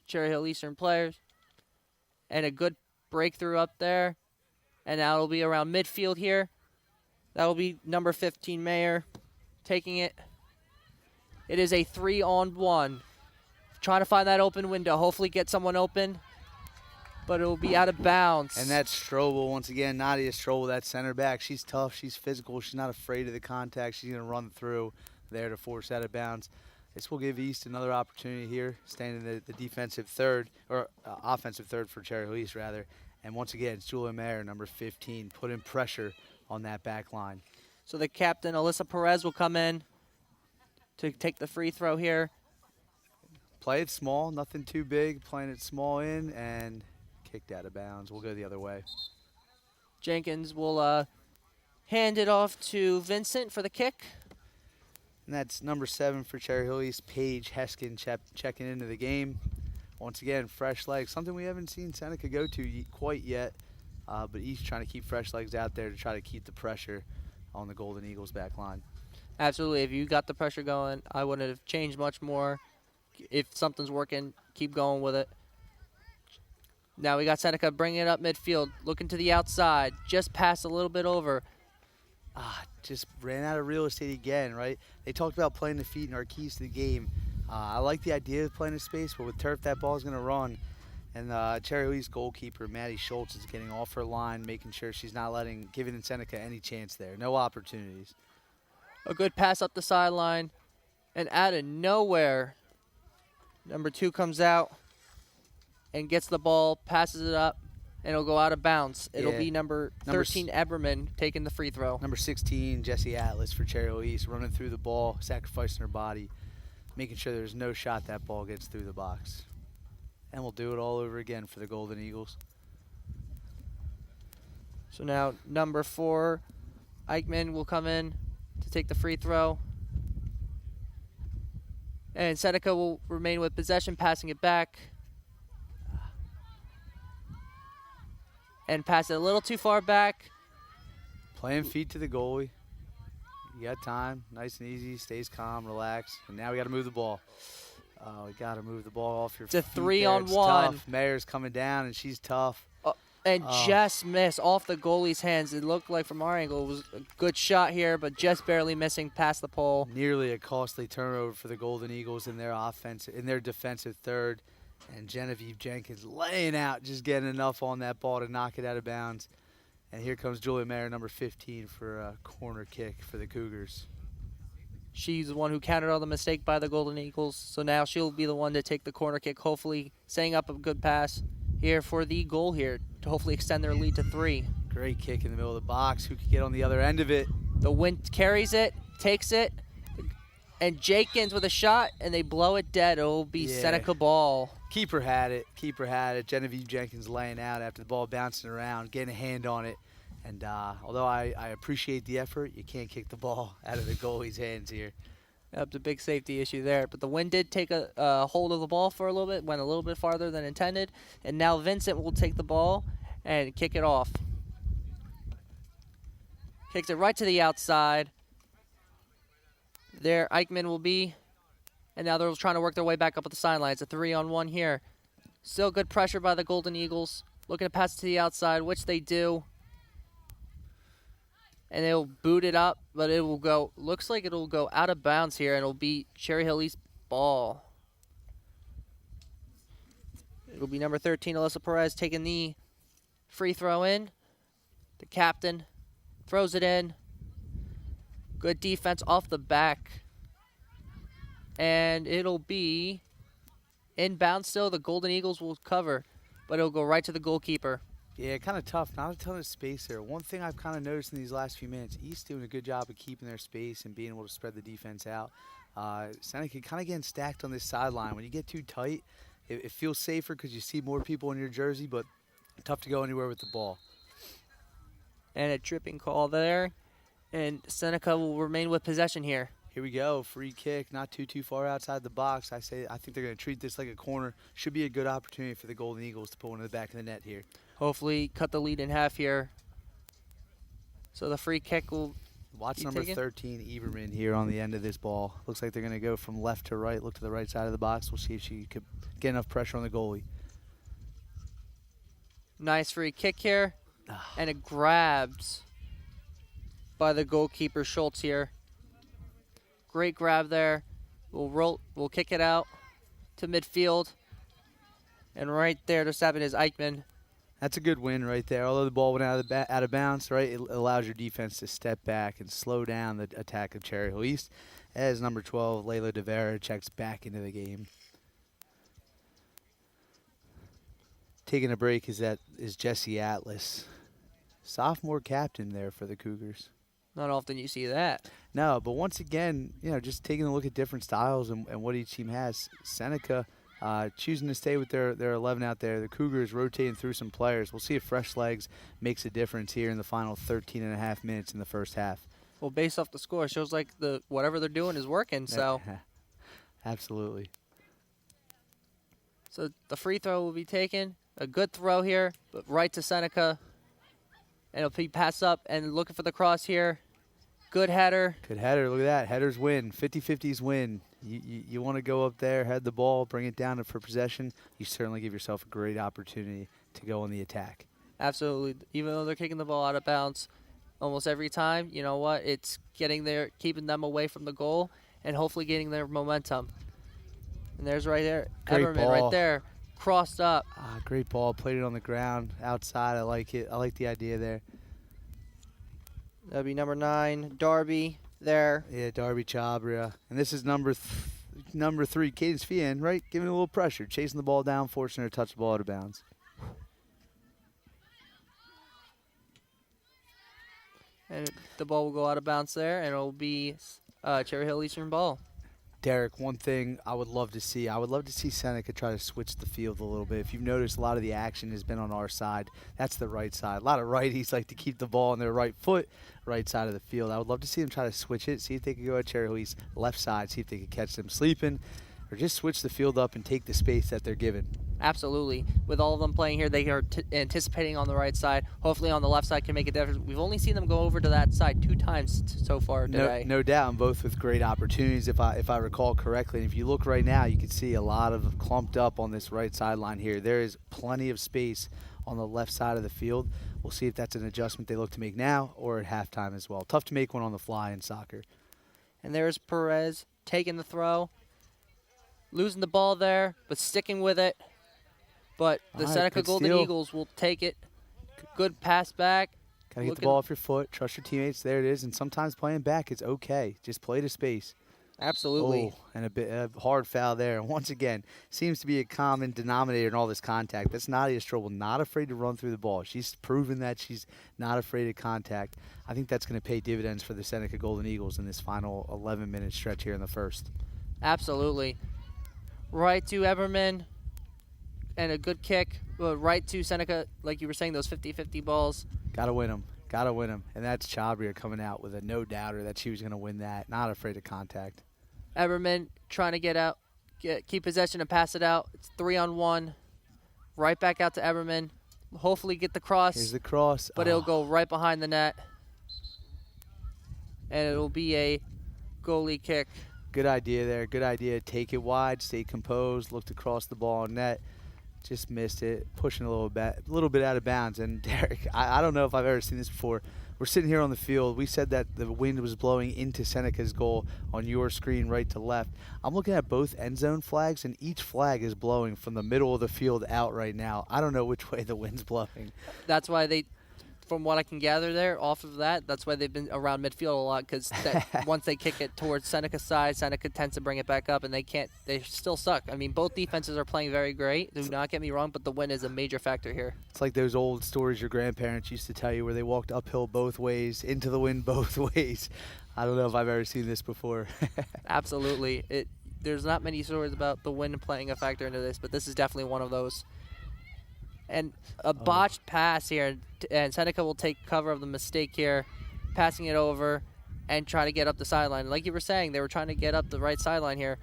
Cherry Hill Eastern players. And a good breakthrough up there. And now it'll be around midfield here. That'll be number 15, Mayer, taking it. It is a 3-on-1. Trying to find that open window. Hopefully get someone open. But it will be out of bounds. And that's Strobel once again. Nadia Strobel, that center back. She's tough. She's physical. She's not afraid of the contact. She's going to run through there to force out of bounds. This will give East another opportunity here, staying in the defensive third, or offensive third for Cherry Hill East, rather. And once again, it's Julia Mayer, number 15, putting pressure on that back line. So the captain, Alyssa Perez, will come in to take the free throw here. Play it small, nothing too big. Playing it small in and kicked out of bounds. We'll go the other way. Jenkins will hand it off to Vincent for the kick. And that's number 7 for Cherry Hill East, Paige Heskin checking into the game. Once again, fresh legs, something we haven't seen Seneca go to quite yet. But East trying to keep fresh legs out there to try to keep the pressure on the Golden Eagles back line. Absolutely. If you got the pressure going, I wouldn't have changed much more. If something's working, keep going with it. Now we got Seneca bringing it up midfield, looking to the outside, just passed a little bit over. Just ran out of real estate again, right? They talked about playing the feet and our keys to the game. I like the idea of playing in space, but with turf, that ball's going to run. And Cherry Hill East goalkeeper, Maddie Schultz, is getting off her line, making sure she's not giving Seneca any chance there. No opportunities. A good pass up the sideline. And out of nowhere, number 2 comes out and gets the ball, passes it up, and it'll go out of bounds. It'll be number 13, Eberman, taking the free throw. Number 16, Jessie Atlas for Cherry Hill East, running through the ball, sacrificing her body, making sure there's no shot that ball gets through the box. And we'll do it all over again for the Golden Eagles. So now number 4, Eichmann, will come in to take the free throw. And Seneca will remain with possession, passing it back. and pass it a little too far back. Playing feet to the goalie. You got time, nice and easy, stays calm, relax. And now we got to move the ball. We got to move the ball off your It's a feet 3-on-1. It's tough. Mayer's coming down, and she's tough. And just missed off the goalie's hands. It looked like from our angle it was a good shot here, but just barely missing past the pole. Nearly a costly turnover for the Golden Eagles in their defensive third. And Genevieve Jenkins laying out, just getting enough on that ball to knock it out of bounds. And here comes Julia Mayer, number 15, for a corner kick for the Cougars. She's the one who countered on the mistake by the Golden Eagles, so now she'll be the one to take the corner kick, hopefully setting up a good pass here for the goal here to hopefully extend their lead to 3. Great kick in the middle of the box. Who could get on the other end of it? The wind carries it, takes it, and Jenkins with a shot, and they blow it dead. It'll be Seneca ball. Keeper had it. Genevieve Jenkins laying out after the ball bouncing around, getting a hand on it. And although I appreciate the effort, you can't kick the ball out of the goalie's hands here. That's a big safety issue there. But the wind did take a hold of the ball for a little bit, went a little bit farther than intended. And now Vincent will take the ball and kick it off. Kicks it right to the outside. There, Eichmann will be. And now they're trying to work their way back up at the sideline. It's a 3-on-1 here. Still good pressure by the Golden Eagles. Looking to pass it to the outside, which they do. And they'll boot it up, but it will go, looks like it'll go out of bounds here, and it'll be Cherry Hill East ball. It'll be number 13, Alyssa Perez, taking the free throw in. The captain throws it in. Good defense off the back. And it'll be inbound still. The Golden Eagles will cover, but it'll go right to the goalkeeper. Yeah, kind of tough. Not a ton of space there. One thing I've kind of noticed in these last few minutes, East doing a good job of keeping their space and being able to spread the defense out. Seneca kind of getting stacked on this sideline. When you get too tight, it feels safer because you see more people in your jersey, but tough to go anywhere with the ball. And a tripping call there. And Seneca will remain with possession here. Here we go. Free kick, not too far outside the box. I think they're going to treat this like a corner. Should be a good opportunity for the Golden Eagles to put one in the back of the net here. Hopefully cut the lead in half here. So the free kick will watch be number taken. 13, Eberman, here on the end of this ball. Looks like they're going to go from left to right. Look to the right side of the box. We'll see if she could get enough pressure on the goalie. Nice free kick here. And it grabs by the goalkeeper, Schultz here. Great grab there. We'll kick it out to midfield. And right there to stop it is Eichmann. That's a good win right there. Although the ball went out of bounds, right, it allows your defense to step back and slow down the attack of Cherry Hill East as number 12, Layla De Vera, checks back into the game. Taking a break is Jessie Atlas, sophomore captain there for the Cougars. Not often you see that. No, but once again, just taking a look at different styles and what each team has. Seneca choosing to stay with their 11 out there. The Cougars rotating through some players. We'll see if fresh legs makes a difference here in the final 13 and a half minutes in the first half. Well, based off the score, it shows like whatever they're doing is working. So absolutely. So the free throw will be taken. A good throw here, but right to Seneca. And it'll be passed up and looking for the cross here. Good header. Good header. Look at that. Headers win. 50-50s win. You want to go up there, head the ball, bring it down for possession. You certainly give yourself a great opportunity to go on the attack. Absolutely. Even though they're kicking the ball out of bounds almost every time, you know what? It's keeping them away from the goal and hopefully getting their momentum. And there's right there. Great Everman ball. right there. Crossed up. Great ball. Played it on the ground, outside. I like it. I like the idea there. That'll be number 9, Darby there. Yeah, Darby Chabria. And this is number 3, Cadence Fian, right? Giving it a little pressure, chasing the ball down, forcing her to touch the ball out of bounds. And the ball will go out of bounds there, and it'll be Cherry Hill Eastern ball. Derek, one thing I would love to see Seneca try to switch the field a little bit. If you've noticed, a lot of the action has been on our side. That's the right side. A lot of righties like to keep the ball on their right foot, right side of the field. I would love to see them try to switch it, see if they could go at Cherry Hill East left side, see if they could catch them sleeping. or just switch the field up and take the space that they're given. Absolutely. With all of them playing here, they are anticipating on the right side. Hopefully on the left side can make a difference. We've only seen them go over to that side 2 times so far today. No doubt, and both with great opportunities, if I recall correctly. And if you look right now, you can see a lot of clumped up on this right sideline here. There is plenty of space on the left side of the field. We'll see if that's an adjustment they look to make now or at halftime as well. Tough to make one on the fly in soccer. And there's Perez taking the throw. Losing the ball there, but sticking with it. But the Seneca Golden Eagles will take it. Good pass back. Gotta get the ball off your foot. Trust your teammates. There it is. And sometimes playing back is okay. Just play to space. Absolutely. Oh, and a hard foul there. And once again, seems to be a common denominator in all this contact. That's Nadia Strobel, not afraid to run through the ball. She's proven that she's not afraid of contact. I think that's going to pay dividends for the Seneca Golden Eagles in this final 11-minute stretch here in the first. Absolutely. Right to Eberman. And a good kick. Right to Seneca, like you were saying, those 50-50 balls. Got to win them. Got to win them. And that's Chabria coming out with a no-doubter that she was going to win that. Not afraid of contact. Eberman trying to get out, keep possession and pass it out. It's 3-on-1. Right back out to Eberman. Hopefully get the cross. Here's the cross. But it'll go right behind the net. And it'll be a goalie kick. Good idea there. Good idea. Take it wide, stay composed, looked across the ball on net. Just missed it, pushing a little bit out of bounds. And Derek, I don't know if I've ever seen this before. We're sitting here on the field. We said that the wind was blowing into Seneca's goal on your screen right to left. I'm looking at both end zone flags, and each flag is blowing from the middle of the field out right now. I don't know which way the wind's blowing. That's why they, from what I can gather there, off of that, that's why they've been around midfield a lot, because once they kick it towards Seneca's side, Seneca tends to bring it back up, and they still suck. I mean, both defenses are playing very great. Do not get me wrong, but the wind is a major factor here. It's like those old stories your grandparents used to tell you where they walked uphill both ways, into the wind both ways. I don't know if I've ever seen this before. Absolutely. There's not many stories about the wind playing a factor into this, but this is definitely one of those. And a botched pass here, and Seneca will take cover of the mistake here, passing it over and try to get up the sideline. Like you were saying, they were trying to get up the right sideline here,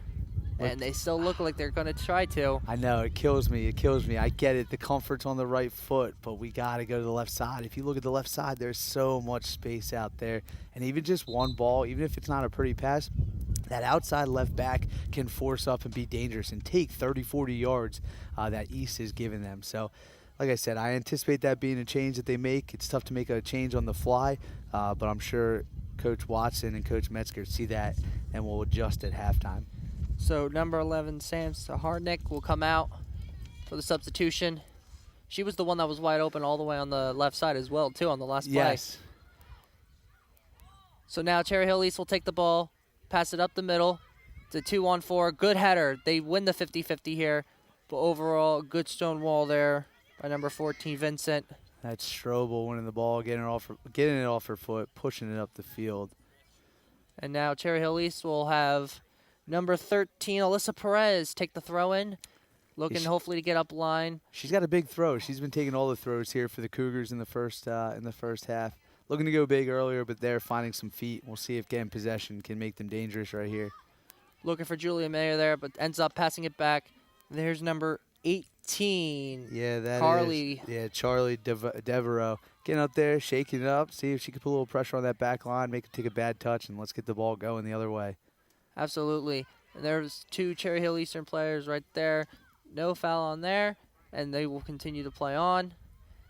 and they still look like they're going to try to. I know, it kills me. It kills me. I get it. The comfort's on the right foot, but we got to go to the left side. If you look at the left side, there's so much space out there. And even just one ball, even if it's not a pretty pass, that outside left back can force up and be dangerous and take 30, 40 yards that East is giving them. So, like I said, I anticipate that being a change that they make. It's tough to make a change on the fly, but I'm sure Coach Watson and Coach Metzger see that and will adjust at halftime. So number 11, Sam Saharnik, will come out for the substitution. She was the one that was wide open all the way on the left side as well, too, on the last play. Yes. So now Cherry Hill East will take the ball, pass it up the middle. It's a 2-on-4. Good header. They win the 50-50 here, but overall, good stone wall there by number 14, Vincent. That's Strobel winning the ball, getting it off her foot, pushing it up the field. And now Cherry Hill East will have number 13, Alyssa Perez, take the throw in, looking hopefully to get up line. She's got a big throw. She's been taking all the throws here for the Cougars in the first half. Looking to go big earlier, but they're finding some feet. We'll see if getting possession can make them dangerous right here. Looking for Julia Mayer there, but ends up passing it back. There's number 18. Yeah, that Carly. is. Yeah, Charlie Devereaux. Getting up there, shaking it up, see if she can put a little pressure on that back line, make it take a bad touch, and let's get the ball going the other way. Absolutely. And there's 2 Cherry Hill Eastern players right there. No foul on there, and they will continue to play on.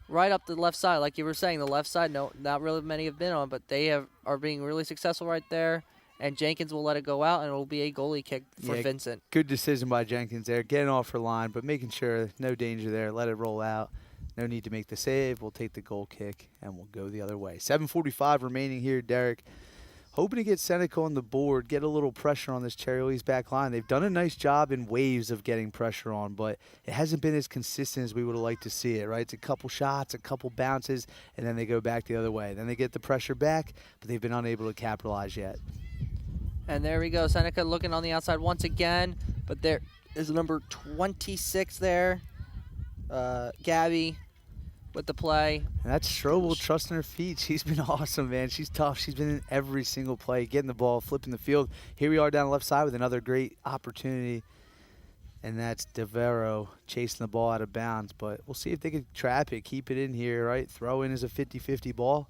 Right up the left side, like you were saying, the left side, no, not really many have been on, but they are being really successful right there. And Jenkins will let it go out, and it will be a goalie kick for Vincent. Good decision by Jenkins there, getting off her line, but making sure no danger there. Let it roll out. No need to make the save. We'll take the goal kick, and we'll go the other way. 7:45 remaining here, Derek. Hoping to get Seneca on the board, get a little pressure on this Cherry Hill East back line. They've done a nice job in waves of getting pressure on, but it hasn't been as consistent as we would have liked to see it, right? It's a couple shots, a couple bounces, and then they go back the other way. Then they get the pressure back, but they've been unable to capitalize yet. And there we go. Seneca looking on the outside once again, but there is number 26 there. Gabby with the play. And that's Strobel trusting her feet. She's been awesome, man. She's tough. She's been in every single play, getting the ball, flipping the field. Here we are down the left side with another great opportunity And that's DeVero chasing the ball out of bounds. But we'll see if they can trap it, keep it in here, right? Throw in is a 50-50 ball.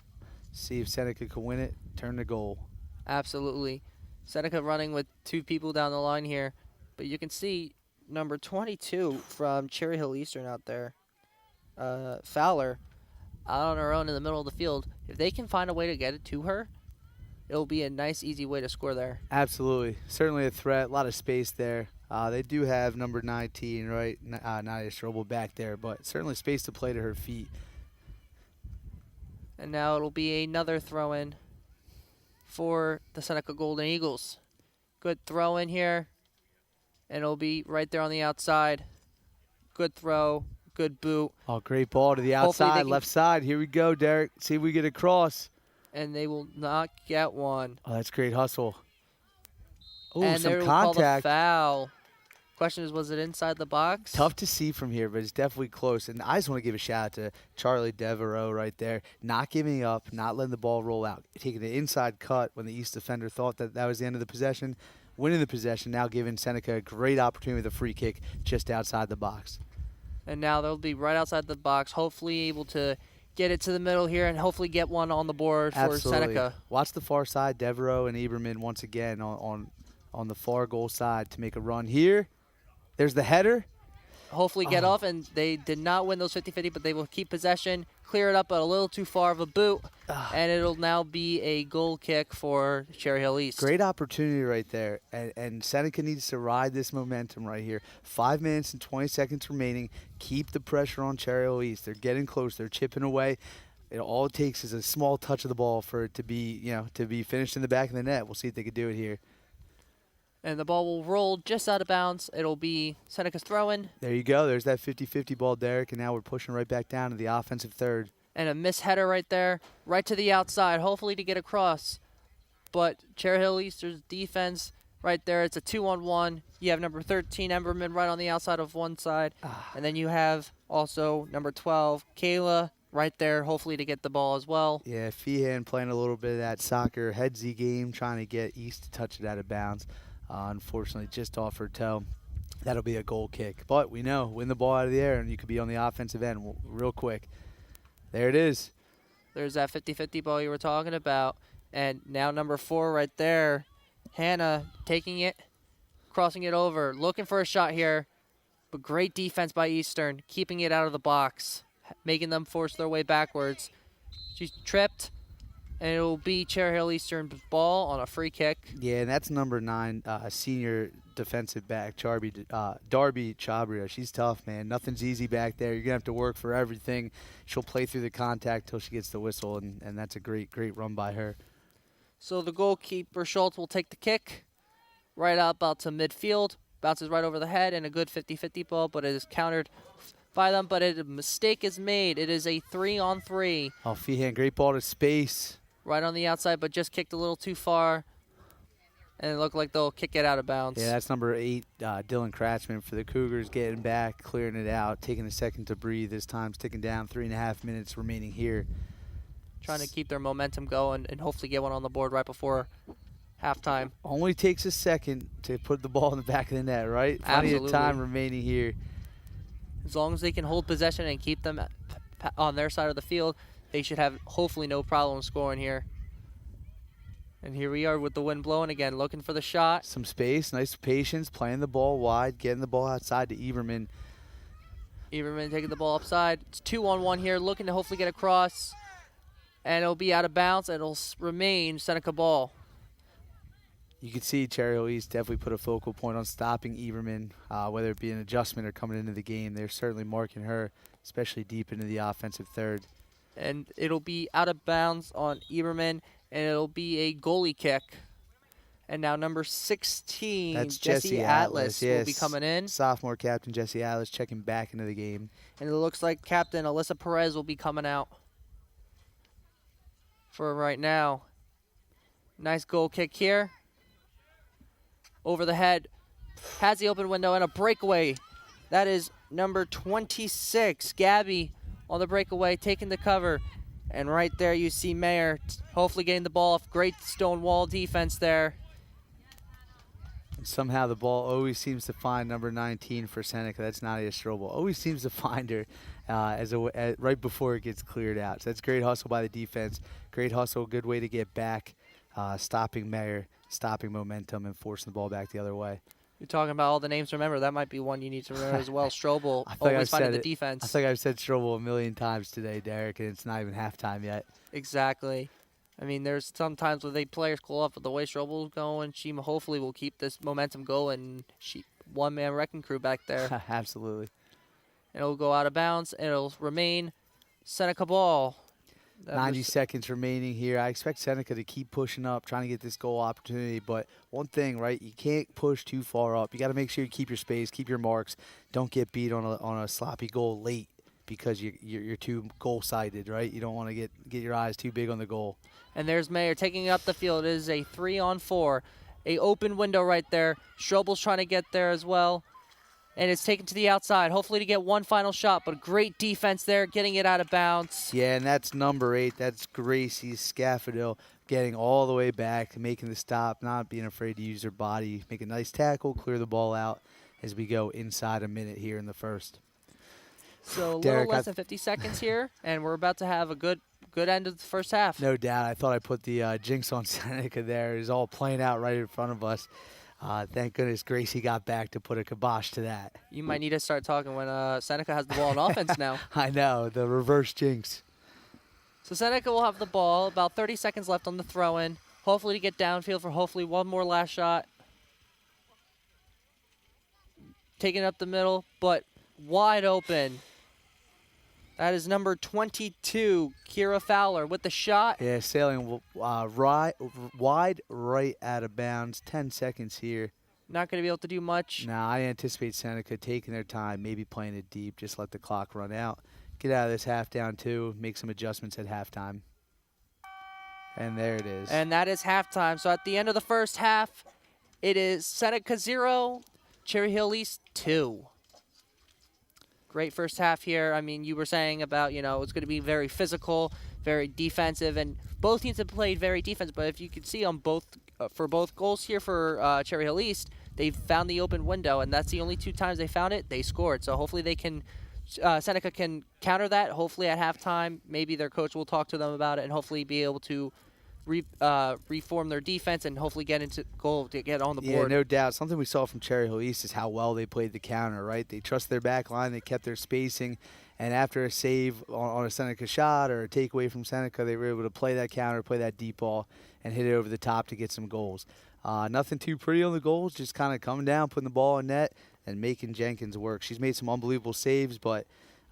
See if Seneca can win it, turn the goal. Absolutely. Seneca running with 2 people down the line here. But you can see number 22 from Cherry Hill Eastern out there, Fowler, out on her own in the middle of the field. If they can find a way to get it to her, it'll be a nice, easy way to score there. Absolutely. Certainly a threat. A lot of space there. They do have number 19, right? Nadia Strobel back there, but certainly space to play to her feet. And now it'll be another throw-in for the Seneca Golden Eagles. Good throw-in here, and it'll be right there on the outside. Good throw, good boot. Oh, great ball to the outside, left side. Here we go, Derek. See if we get a cross. And they will not get one. Oh, that's great hustle. Oh, and some they will call the contact. foul. Question is, was it inside the box? Tough to see from here, but it's definitely close. And I just want to give a shout out to Charlie Devereaux right there. Not giving up, not letting the ball roll out. Taking the inside cut when the East defender thought that was the end of the possession. Winning the possession, now giving Seneca a great opportunity with a free kick just outside the box. And now they'll be right outside the box, hopefully able to get it to the middle here and hopefully get one on the board for Seneca. Watch the far side, Devereaux and Eberman once again on the far goal side to make a run here. There's the header. Hopefully get off, and they did not win those 50-50, but they will keep possession, clear it up, but a little too far of a boot, and it'll now be a goal kick for Cherry Hill East. Great opportunity right there, and Seneca needs to ride this momentum right here. 5 minutes and 20 seconds remaining. Keep the pressure on Cherry Hill East. They're getting close. They're chipping away. All it takes is a small touch of the ball for it to be finished in the back of the net. We'll see if they can do it here. And the ball will roll just out of bounds. It'll be Seneca's throw-in. There you go. There's that 50-50 ball, Derek, and now we're pushing right back down to the offensive third. And a missed header right there, right to the outside, hopefully to get across. But Cherry Hill Eastern's defense right there, it's a 2-on-1. You have number 13, Emberman, right on the outside of one side. And then you have also number 12, Kayla, right there, hopefully to get the ball as well. Yeah, Feehan playing a little bit of that soccer headsy game, trying to get East to touch it out of bounds. Unfortunately, just off her toe. That'll be a goal kick. But we know, win the ball out of the air, and you could be on the offensive end real quick. There it is. There's that 50-50 ball you were talking about. And now number 4 right there, Hannah taking it, crossing it over, looking for a shot here. But great defense by Eastern, keeping it out of the box, making them force their way backwards. She's tripped. And it will be Cherry Hill Eastern ball on a free kick. Yeah, and that's number 9, senior defensive back, Darby Chabria. She's tough, man. Nothing's easy back there. You're going to have to work for everything. She'll play through the contact till she gets the whistle, and that's a great run by her. So the goalkeeper, Schultz, will take the kick right out about to midfield. Bounces right over the head, and a good 50-50 ball, but it is countered by them. But a mistake is made. It is a 3-on-3. Oh, Feehan, great ball to space. Right on the outside, but just kicked a little too far. And it looked like they'll kick it out of bounds. Yeah, that's number 8, Dylan Kratchman for the Cougars, getting back, clearing it out, taking a second to breathe. This time sticking down, 3.5 minutes remaining here. Trying to keep their momentum going and hopefully get one on the board right before halftime. Only takes a second to put the ball in the back of the net, right? Plenty of time remaining here. As long as they can hold possession and keep them on their side of the field, they should have hopefully no problem scoring here. And here we are with the wind blowing again, looking for the shot. Some space, nice patience, playing the ball wide, getting the ball outside to Eberman. Eberman taking the ball upside. It's 2-on-1 here, looking to hopefully get across. And it'll be out of bounds, and it'll remain Seneca ball. You can see Cherry Hill East definitely put a focal point on stopping Eberman, whether it be an adjustment or coming into the game. They're certainly marking her, especially deep into the offensive third. And it'll be out of bounds on Eberman, and it'll be a goalie kick. And now number 16, that's Jesse Atlas, yes. will be coming in. Sophomore captain Jesse Atlas checking back into the game. And it looks like Captain Alyssa Perez will be coming out for right now. Nice goal kick here. Over the head. Has the open window and a breakaway. That is number 26, Gabby, on the breakaway, taking the cover. And right there you see Mayer hopefully getting the ball off. Great stone wall defense there. Somehow the ball always seems to find number 19 for Seneca. That's Nadia Strobel. Always seems to find her right before it gets cleared out. So that's great hustle by the defense. Great hustle, good way to get back, stopping Mayer, stopping momentum, and forcing the ball back the other way. You're talking about all the names to remember. That might be one you need to remember as well. Strobel, always finding the defense. I think I've said Strobel a million times today, Derek, and it's not even halftime yet. Exactly. I mean, there's some times where they players cool off, but the way Strobel's going, she hopefully will keep this momentum going. She one-man wrecking crew back there. Absolutely. It'll go out of bounds. It'll remain Seneca ball. 90 seconds remaining here. I expect Seneca to keep pushing up, trying to get this goal opportunity. But one thing, right, you can't push too far up. You got to make sure you keep your space, keep your marks. Don't get beat on a sloppy goal late because you're too goal-sighted, right? You don't want to get your eyes too big on the goal. And there's Mayer taking up the field. It is a 3-on-4. A open window right there. Strobel's trying to get there as well. And it's taken to the outside, hopefully to get one final shot, but great defense there, getting it out of bounds. Yeah, and that's number 8. That's Gracie Scaffadil getting all the way back, making the stop, not being afraid to use her body, make a nice tackle, clear the ball out as we go inside a minute here in the first. So a Derek, little less than 50 seconds here, and we're about to have a good end of the first half. No doubt. I thought I put the jinx on Seneca there. It was all playing out right in front of us. Thank goodness Gracie got back to put a kibosh to that. You might need to start talking when Seneca has the ball on offense now. I know, the reverse jinx. So Seneca will have the ball, about 30 seconds left on the throw-in. Hopefully to get downfield for hopefully one more last shot. Taking up the middle, but wide open. That is number 22, Kira Fowler, with the shot. Yeah, sailing wide right out of bounds. 10 seconds here. Not going to be able to do much. Nah, I anticipate Seneca taking their time, maybe playing it deep, just let the clock run out. Get out of this half down 2, make some adjustments at halftime. And there it is. And that is halftime. So at the end of the first half, it is Seneca 0, Cherry Hill East 2. Great first half here. I mean, you were saying about, it's going to be very physical, very defensive, and both teams have played very defensive. But if you could see on for both goals here for Cherry Hill East, they found the open window, and that's the only 2 times they found it. They scored. So hopefully Seneca can counter that. Hopefully at halftime, maybe their coach will talk to them about it and hopefully be able to reform their defense and hopefully get into goal to get on the board. Yeah, no doubt. Something we saw from Cherry Hill East is how well they played the counter, right? They trusted their back line. They kept their spacing. And after a save on a Seneca shot or a takeaway from Seneca, they were able to play that counter, play that deep ball, and hit it over the top to get some goals. Nothing too pretty on the goals, just kind of coming down, putting the ball in net, and making Jenkins work. She's made some unbelievable saves, but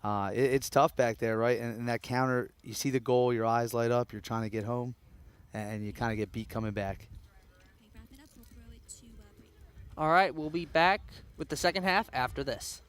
it's tough back there, right? And that counter, you see the goal, your eyes light up, you're trying to get home, and you kind of get beat coming back. All right, we'll be back with the second half after this.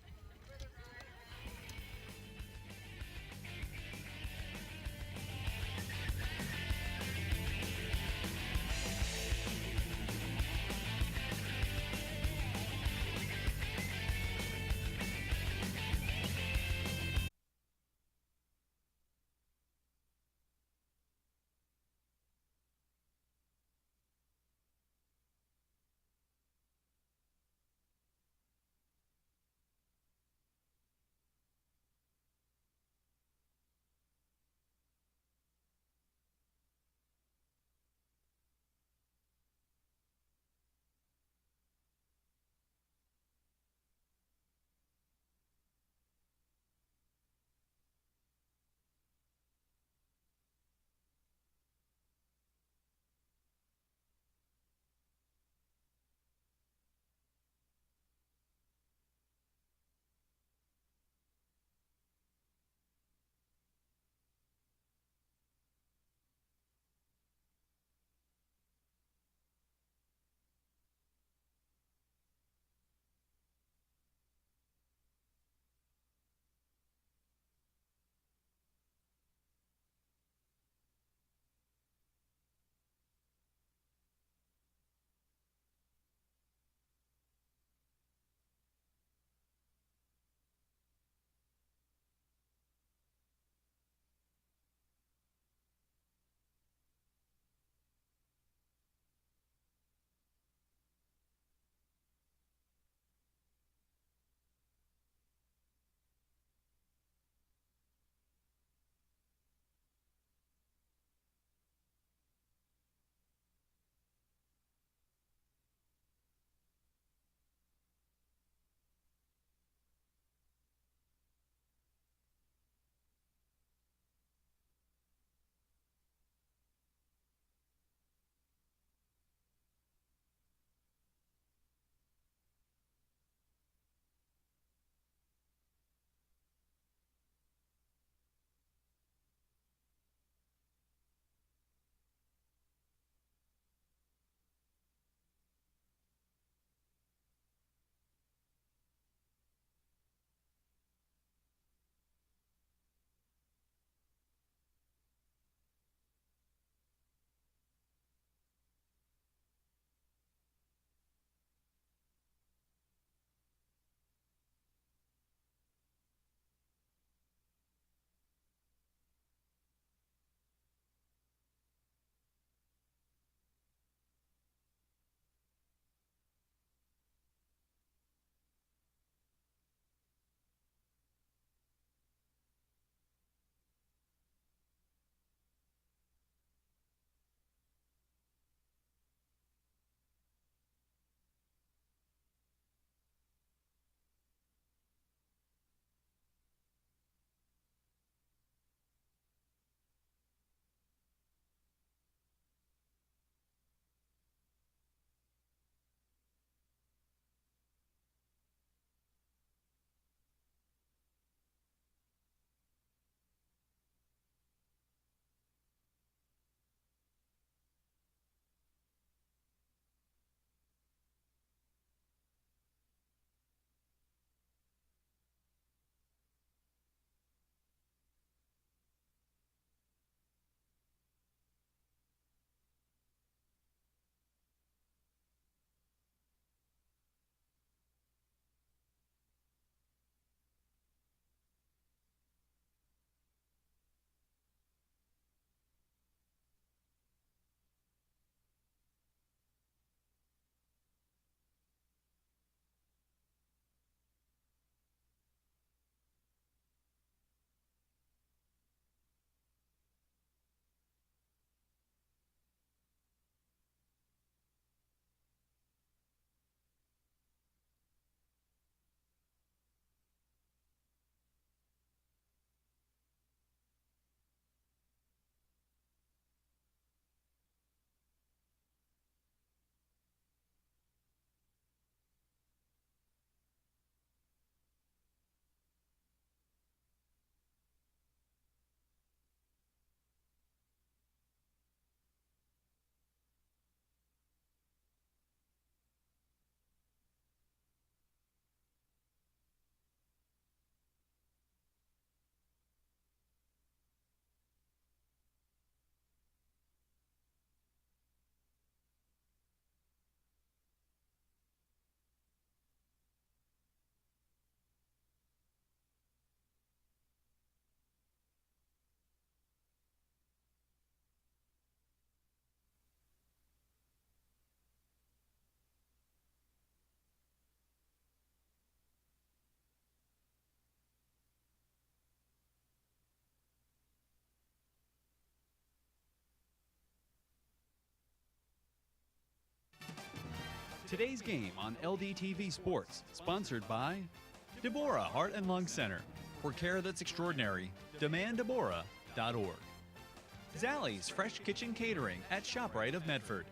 Today's game on LDTV Sports, sponsored by Deborah Heart and Lung Center. For care that's extraordinary, demanddeborah.org. Zallie's Fresh Kitchen Catering at ShopRite of Medford.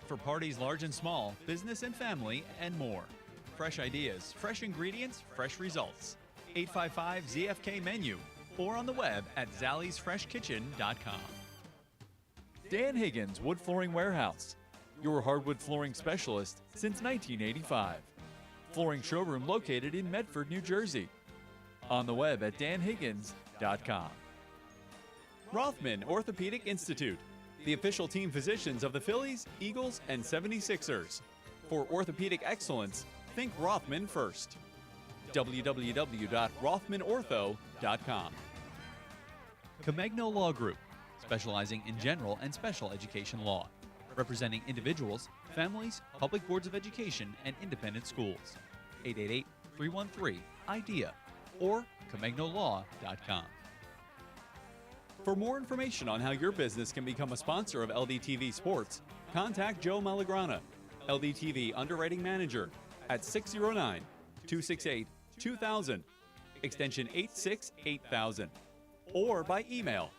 For parties large and small, business and family, and more. Fresh ideas, fresh ingredients, fresh results. 855-ZFK menu or on the web at zalliesfreshkitchen.com. Dan Higgins Wood Flooring Warehouse, your hardwood flooring specialist since 1985. Flooring showroom located in Medford, New Jersey. On the web at danhiggins.com. Rothman Orthopedic Institute, the official team physicians of the Phillies, Eagles, and 76ers. For orthopedic excellence, think Rothman first. www.rothmanortho.com. Comegno Law Group, specializing in general and special education law, representing individuals, families, public boards of education, and independent schools. 888-313-IDEA or ComegnoLaw.com. For more information on how your business can become a sponsor of LDTV Sports, contact Joe Malagrana, LDTV Underwriting Manager, at 609-268-2000, extension 868,000, or by email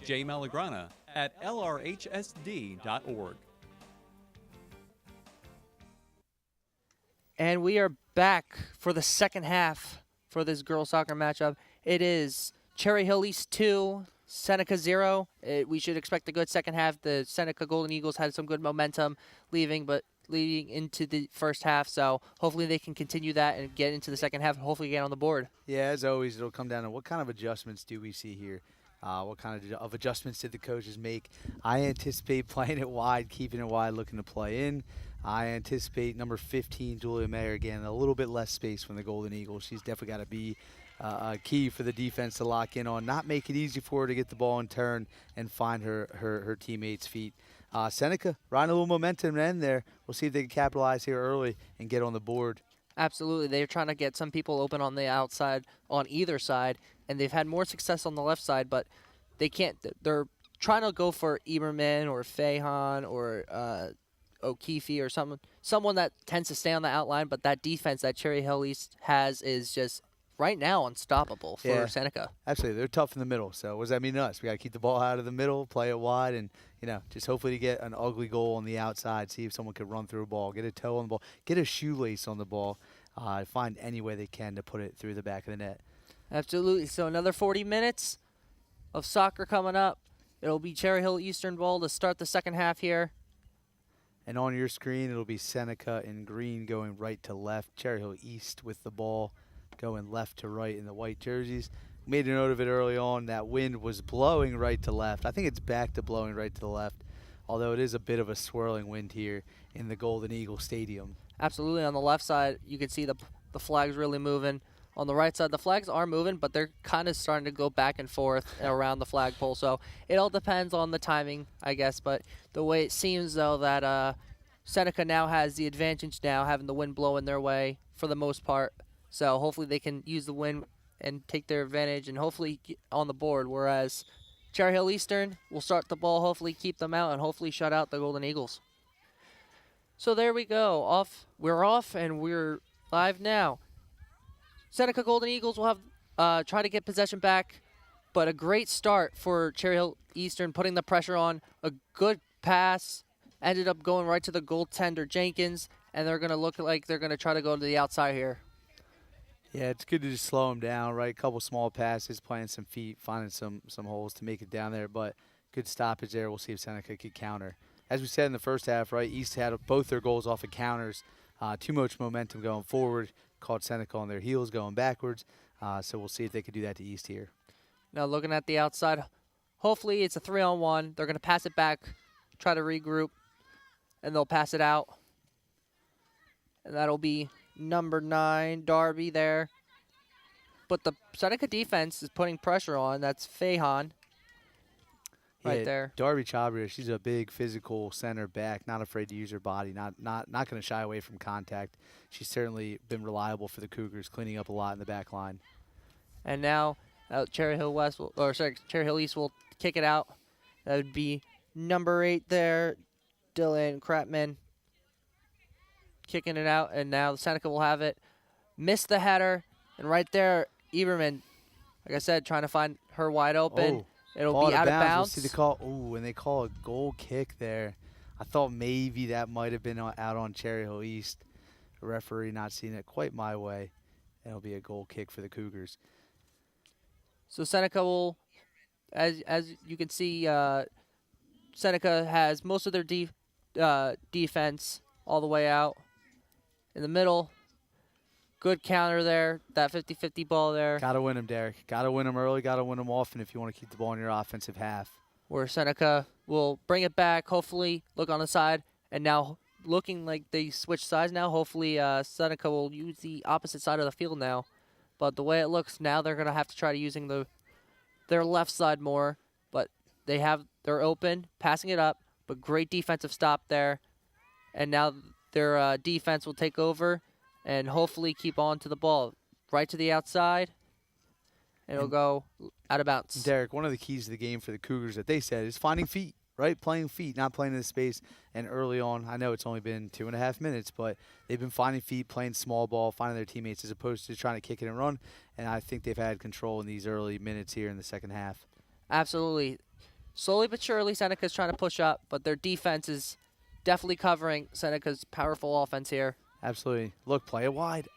jmalagrana@lrhsd.org. And we are back for the second half for this girls soccer matchup. It is Cherry Hill East 2, Seneca 0. We should expect a good second half. The Seneca Golden Eagles had some good momentum leading into the first half, so hopefully they can continue that and get into the second half and hopefully get on the board. Yeah, as always, it'll come down to what kind of adjustments do we see here. What kind of adjustments did the coaches make? I anticipate playing it wide, keeping it wide, looking to play in. I anticipate number 15, Julia Mayer, again, a little bit less space from the Golden Eagles. She's definitely got to be key for the defense to lock in on, not make it easy for her to get the ball in turn and find her teammates' feet. Seneca, riding a little momentum in there. We'll see if they can capitalize here early and get on the board. Absolutely. They're trying to get some people open on the outside on either side, and they've had more success on the left side, but they can't. They're trying to go for Eberman or Fahan or O'Keefe or someone that tends to stay on the outline, but that defense that Cherry Hill East has is just right now unstoppable for Seneca. Absolutely. They're tough in the middle. So what does that mean to us? We got to keep the ball out of the middle, play it wide, and just hopefully to get an ugly goal on the outside, see if someone can run through a ball, get a toe on the ball, get a shoelace on the ball, find any way they can to put it through the back of the net. Absolutely. So another 40 minutes of soccer coming up. It'll be Cherry Hill Eastern ball to start the second half here. And on your screen, it'll be Seneca in green going right to left. Cherry Hill East with the ball going left to right in the white jerseys. Made a note of it early on. That wind was blowing right to left. I think it's back to blowing right to the left, although it is a bit of a swirling wind here in the Golden Eagle Stadium. Absolutely. On the left side, you can see the flags really moving. On the right side, the flags are moving, but they're kind of starting to go back and forth around the flagpole. So it all depends on the timing, I guess. But the way it seems, though, that Seneca now has the advantage now, having the wind blowing their way for the most part. So hopefully they can use the wind and take their advantage and hopefully get on the board, whereas Cherry Hill Eastern will start the ball, hopefully keep them out, and hopefully shut out the Golden Eagles. So there we go. We're off, and we're live now. Seneca Golden Eagles will have try to get possession back, but a great start for Cherry Hill Eastern, putting the pressure on. A good pass, ended up going right to the goaltender Jenkins, and they're going to look like they're going to try to go to the outside here. Yeah, it's good to just slow them down, right? A couple small passes, playing some feet, finding some holes to make it down there, but good stoppage there. We'll see if Seneca could counter. As we said in the first half, right, East had both their goals off of counters. Too much momentum going forward, caught Seneca on their heels going backwards. So we'll see if they could do that to East here. Now looking at the outside, hopefully it's a 3-on-1. They're going to pass it back, try to regroup, and they'll pass it out. And that'll be number 9, Darby there. But the Seneca defense is putting pressure on. That's Fahan right there. Darby Chabria, she's a big physical center back, not afraid to use her body, not going to shy away from contact. She's certainly been reliable for the Cougars, cleaning up a lot in the back line. And now Cherry Hill East will kick it out. That would be number 8 there, Dylan Kratman. kicking it out, and now Seneca will have it. Missed the header, and right there, Eberman, like I said, trying to find her wide open. Oh, It'll ball be out of bounds. We'll see the call. Ooh, and they call a goal kick there. I thought maybe that might have been out on Cherry Hill East. The referee not seeing it quite my way. It'll be a goal kick for the Cougars. So Seneca will, as you can see, Seneca has most of their defense all the way out. In the middle, good counter there, that 50-50 ball there. Got to win them, Derek. Got to win them early, got to win them often if you want to keep the ball in your offensive half. Where Seneca will bring it back, hopefully look on the side, and now looking like they switched sides now. Hopefully Seneca will use the opposite side of the field now. But the way it looks now, they're going to have to try to using their left side more. But they're open, passing it up, but great defensive stop there. And now their defense will take over and hopefully keep on to the ball. Right to the outside, and it'll go out of bounds. Derek, one of the keys to the game for the Cougars that they said is finding feet, right? Playing feet, not playing in the space. And early on, I know it's only been 2.5 minutes, but they've been finding feet, playing small ball, finding their teammates as opposed to trying to kick it and run. And I think they've had control in these early minutes here in the second half. Absolutely. Slowly but surely, Seneca's trying to push up, but their defense is definitely covering Seneca's powerful offense here. Absolutely. Look, play it wide.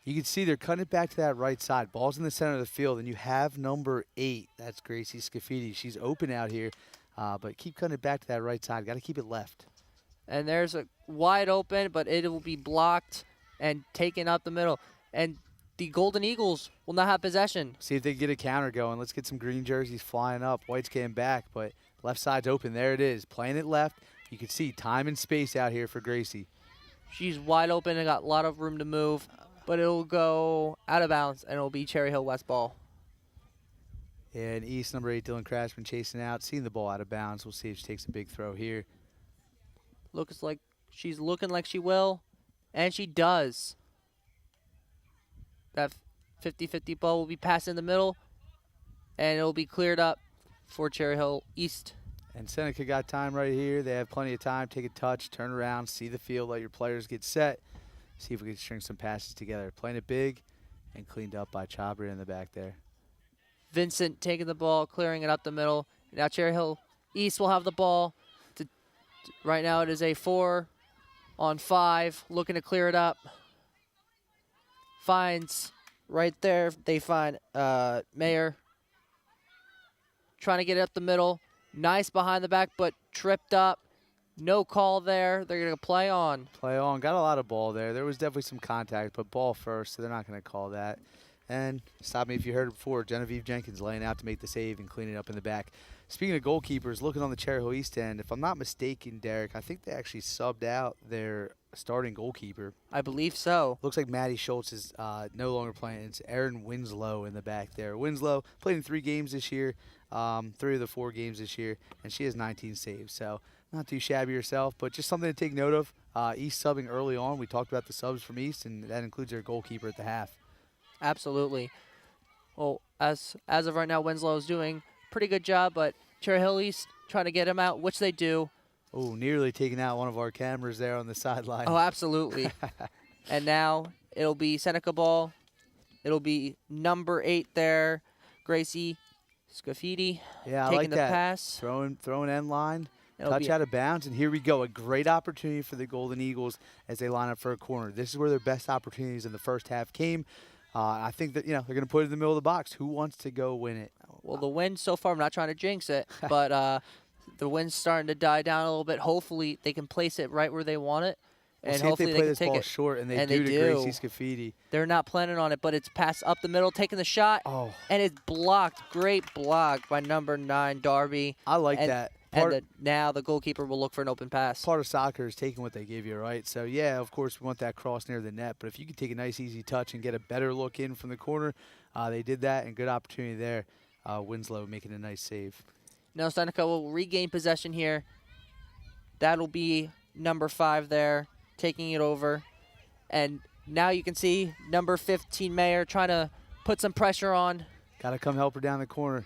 You can see they're cutting it back to that right side. Ball's in the center of the field, and you have number 8. That's Gracie Scafidi. She's open out here, but keep cutting it back to that right side. Got to keep it left. And there's a wide open, but it will be blocked and taken up the middle. And the Golden Eagles will not have possession. See if they can get a counter going. Let's get some green jerseys flying up. White's getting back, but left side's open. There it is. Playing it left. You can see time and space out here for Gracie. She's wide open and got a lot of room to move, but it'll go out of bounds, and it'll be Cherry Hill West ball. And East, number 8, Dylan Crashman chasing out, seeing the ball out of bounds. We'll see if she takes a big throw here. Looks like she's looking like she will, and she does. That 50-50 ball will be passed in the middle, and it'll be cleared up for Cherry Hill East. And Seneca got time right here. They have plenty of time. Take a touch, turn around, see the field, let your players get set. See if we can string some passes together. Playing it big and cleaned up by Chabria in the back there. Vincent taking the ball, clearing it up the middle. Now Cherry Hill East will have the ball. Right now it is a 4-on-5, looking to clear it up. Finds right there. They find Mayer trying to get it up the middle. Nice behind the back, but tripped up. No call there. They're going to play on. Play on. Got a lot of ball there. There was definitely some contact, but ball first, so they're not going to call that. And stop me if you heard it before, Genevieve Jenkins laying out to make the save and clean it up in the back. Speaking of goalkeepers, looking on the Cherry Hill East end, if I'm not mistaken, Derek, I think they actually subbed out their starting goalkeeper. I believe so. Looks like Maddie Schultz is no longer playing. It's Erin Winslow in the back there. Winslow played in 3 games this year, 3 of the 4 games this year, and she has 19 saves. So not too shabby herself, but just something to take note of. East subbing early on. We talked about the subs from East, and that includes their goalkeeper at the half. Absolutely. Well, as of right now, Winslow is doing a pretty good job, but Cherry Hill East trying to get him out, which they do. Oh, nearly taking out one of our cameras there on the sideline. Oh, absolutely. And now it'll be Seneca ball. It'll be number 8 there, Gracie Scafidi. Yeah, I taking like the that. pass. Throwing end line. It'll Touch be out of bounds, and here we go. A great opportunity for the Golden Eagles as they line up for a corner. This is where their best opportunities in the first half came. I think that, they're going to put it in the middle of the box. Who wants to go win it? Well, the wind so far, I'm not trying to jinx it, but the wind's starting to die down a little bit. Hopefully, they can place it right where they want it, We'll and see hopefully if they play can this take ball it. short, and they And do they to do. Gracie Scafidi. They're not planning on it, but it's passed up the middle, taking the shot, and it's blocked. Great block by number 9, Darby. I like that. Now the goalkeeper will look for an open pass. Part of soccer is taking what they give you, right? So, yeah, of course, we want that cross near the net. But if you can take a nice, easy touch and get a better look in from the corner, they did that, and good opportunity there. Winslow making a nice save. Now Seneca will regain possession here. That'll be number 5 there, taking it over. And now you can see number 15, Mayer, trying to put some pressure on. Got to come help her down the corner.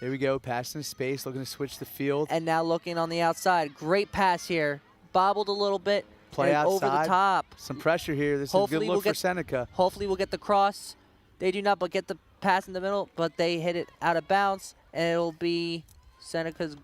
There we go, pass in space, looking to switch the field. And now looking on the outside. Great pass here. Bobbled a little bit, Play and outside. over the top. Some pressure here. This Hopefully is a good we'll look for get- Seneca. Hopefully we'll get the cross. They do not, but get the pass in the middle, but they hit it out of bounds, and it'll be Seneca's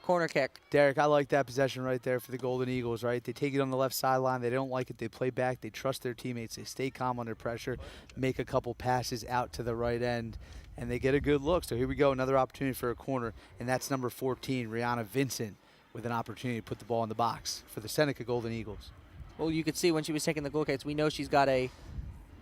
corner kick. Derek, I like that possession right there for the Golden Eagles, right? They take it on the left sideline. They don't like it. They play back. They trust their teammates. They stay calm under pressure, make a couple passes out to the right end, and they get a good look. So here we go, another opportunity for a corner, and that's number 14, Rihanna Vincent, with an opportunity to put the ball in the box for the Seneca Golden Eagles. Well, you could see when she was taking the goal kicks, we know she's got a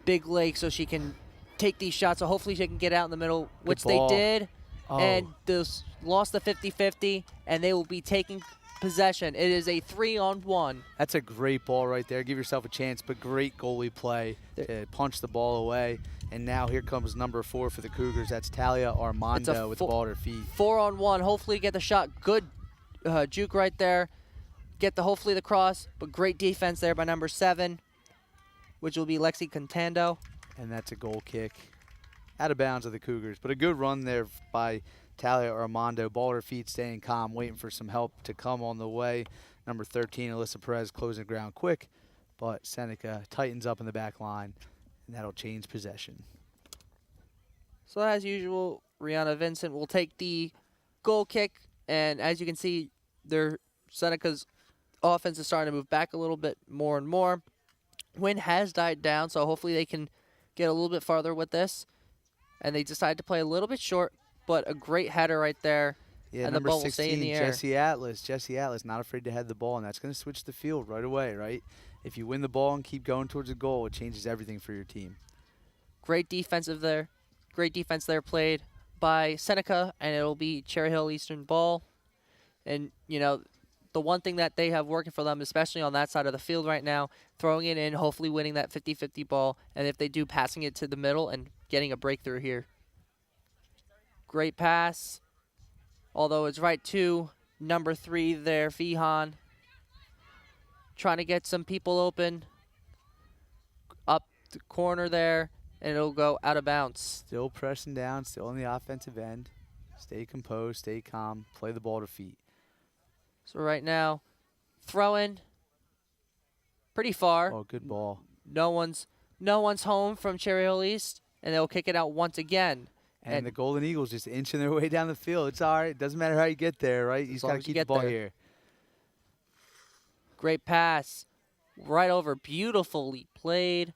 big leg so she can take these shots. So hopefully she can get out in the middle, which they ball. did. Oh. And this lost the 50-50, and they will be taking possession. It is a 3-on-1. That's a great ball right there. Give yourself a chance, but great goalie play to punch the ball away. And now here comes number 4 for the Cougars. That's Talia Armando with the ball at her feet. 4-on-1. Hopefully get the shot. Good juke right there. Get hopefully the cross, but great defense there by number 7, which will be Lexi Contando. And that's a goal kick. Out of bounds of the Cougars, but a good run there by Talia Armando. Ball at her feet, staying calm, waiting for some help to come on the way. Number 13, Alyssa Perez, closing the ground quick, but Seneca tightens up in the back line, and that'll change possession. So as usual, Rihanna Vincent will take the goal kick, and as you can see, Seneca's offense is starting to move back a little bit more and more. Wind has died down, so hopefully they can get a little bit farther with this. And they decided to play a little bit short, but a great header right there. Yeah, and the number ball will 16, stay in the air. Jesse Atlas, not afraid to head the ball, and that's going to switch the field right away, right? If you win the ball and keep going towards the goal, it changes everything for your team. Great defense there played by Seneca, and it'll be Cherry Hill Eastern ball. And, you know, the one thing that they have working for them, especially on that side of the field right now, throwing it in, hopefully winning that 50-50 ball, and if they do, passing it to the middle and getting a breakthrough here. Great pass, although it's right to number 3 there, Fihan. Trying to get some people open. Up the corner there, and it'll go out of bounds. Still pressing down, still on the offensive end. Stay composed, stay calm, play the ball to feet. So right now, throw-in, pretty far. Oh, good ball. No one's home from Cherry Hill East, and they'll kick it out once again. And the Golden Eagles just inching their way down the field. It's all right. It doesn't matter how you get there, right? You just got to keep the ball here. Great pass. Right over. Beautifully played.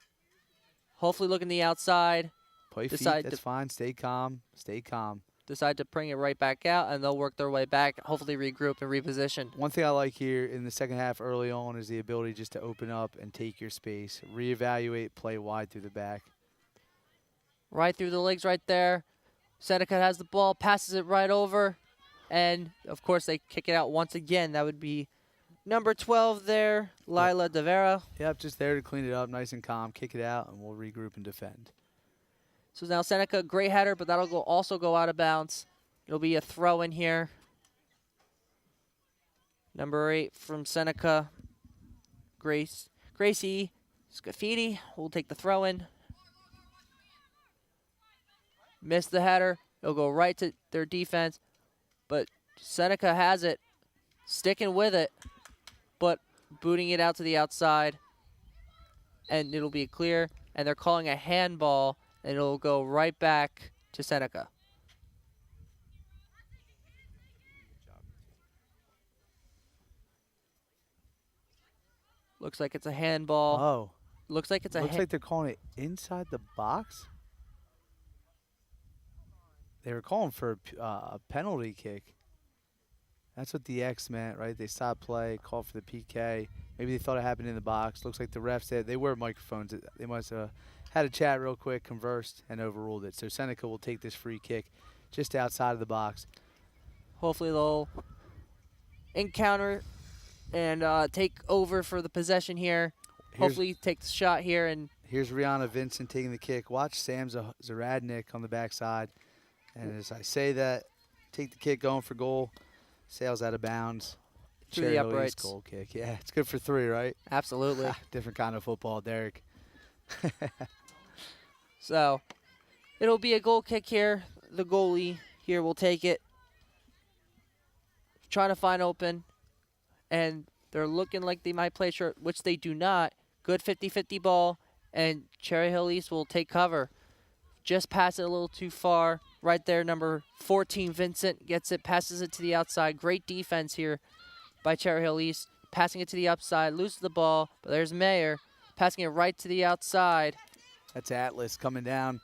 Hopefully looking the outside. Play feet, that's fine. Stay calm. Stay calm. Decide to bring it right back out, and they'll work their way back, hopefully regroup and reposition. One thing I like here in the second half early on is the ability just to open up and take your space. Reevaluate, play wide through the back. Right through the legs right there. Seneca has the ball, passes it right over, and, of course, they kick it out once again. That would be number 12 there, Lila De Vera. Yep, just there to clean it up, nice and calm, kick it out, and we'll regroup and defend. So now Seneca, great header, but that'll also go out of bounds. It'll be a throw in here. Number 8 from Seneca, Gracie Scafidi will take the throw in. Missed the header. It'll go right to their defense, but Seneca has it, sticking with it, but booting it out to the outside, and it'll be clear, and they're calling a handball, and it'll go right back to Seneca. Looks like it's a handball. Oh. Looks like it's Looks like they're calling it inside the box. They were calling for a penalty kick. That's what the X meant, right? They stopped play, called for the PK. Maybe they thought it happened in the box. Looks like the refs, they wear microphones. They must have had a chat real quick, conversed, and overruled it. So Seneca will take this free kick just outside of the box. Hopefully they'll encounter and take over for the possession here. Hopefully take the shot here. And here's Rihanna Vincent taking the kick. Watch Sam Zaradnik on the backside. And as I say that, take the kick going for goal. Sails out of bounds. Through the uprights. Goal kick. Yeah, it's good for 3, right? Absolutely. Different kind of football, Derek. So it'll be a goal kick here. The goalie here will take it. Trying to find open. And They're looking like they might play short, which they do not. Good 50-50 ball, and Cherry Hill East will take cover. Just pass it a little too far. Right there, number 14, Vincent, gets it, passes it to the outside. Great defense here by Cherry Hill East. Passing it to the upside, loses the ball, but there's Mayer passing it right to the outside. That's Atlas coming down.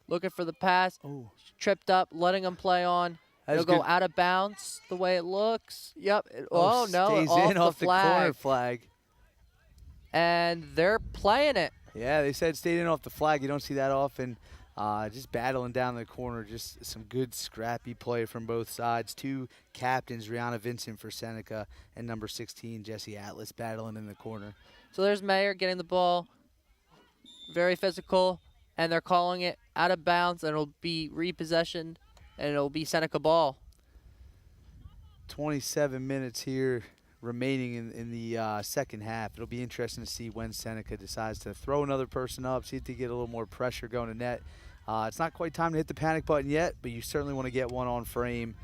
Looking for the pass. Oh, Tripped up, letting him play on. It'll go out of bounds the way it looks. Yep. Oh, no. Stays in off the corner flag. And they're playing it. Yeah, they said stayed in off the flag. You don't see that often. Just battling down the corner. Just some good scrappy play from both sides. Two captains, Rihanna Vincent for Seneca and number 16, Jesse Atlas, battling in the corner. So there's Mayer getting the ball. Very physical. And they're calling it out of bounds, and it'll be repossession, and it'll be Seneca ball. 27 minutes here remaining in the second half. It'll be interesting to see when Seneca decides to throw another person up, see if they get a little more pressure going to net. It's not quite time to hit the panic button yet, but you certainly want to get one on frame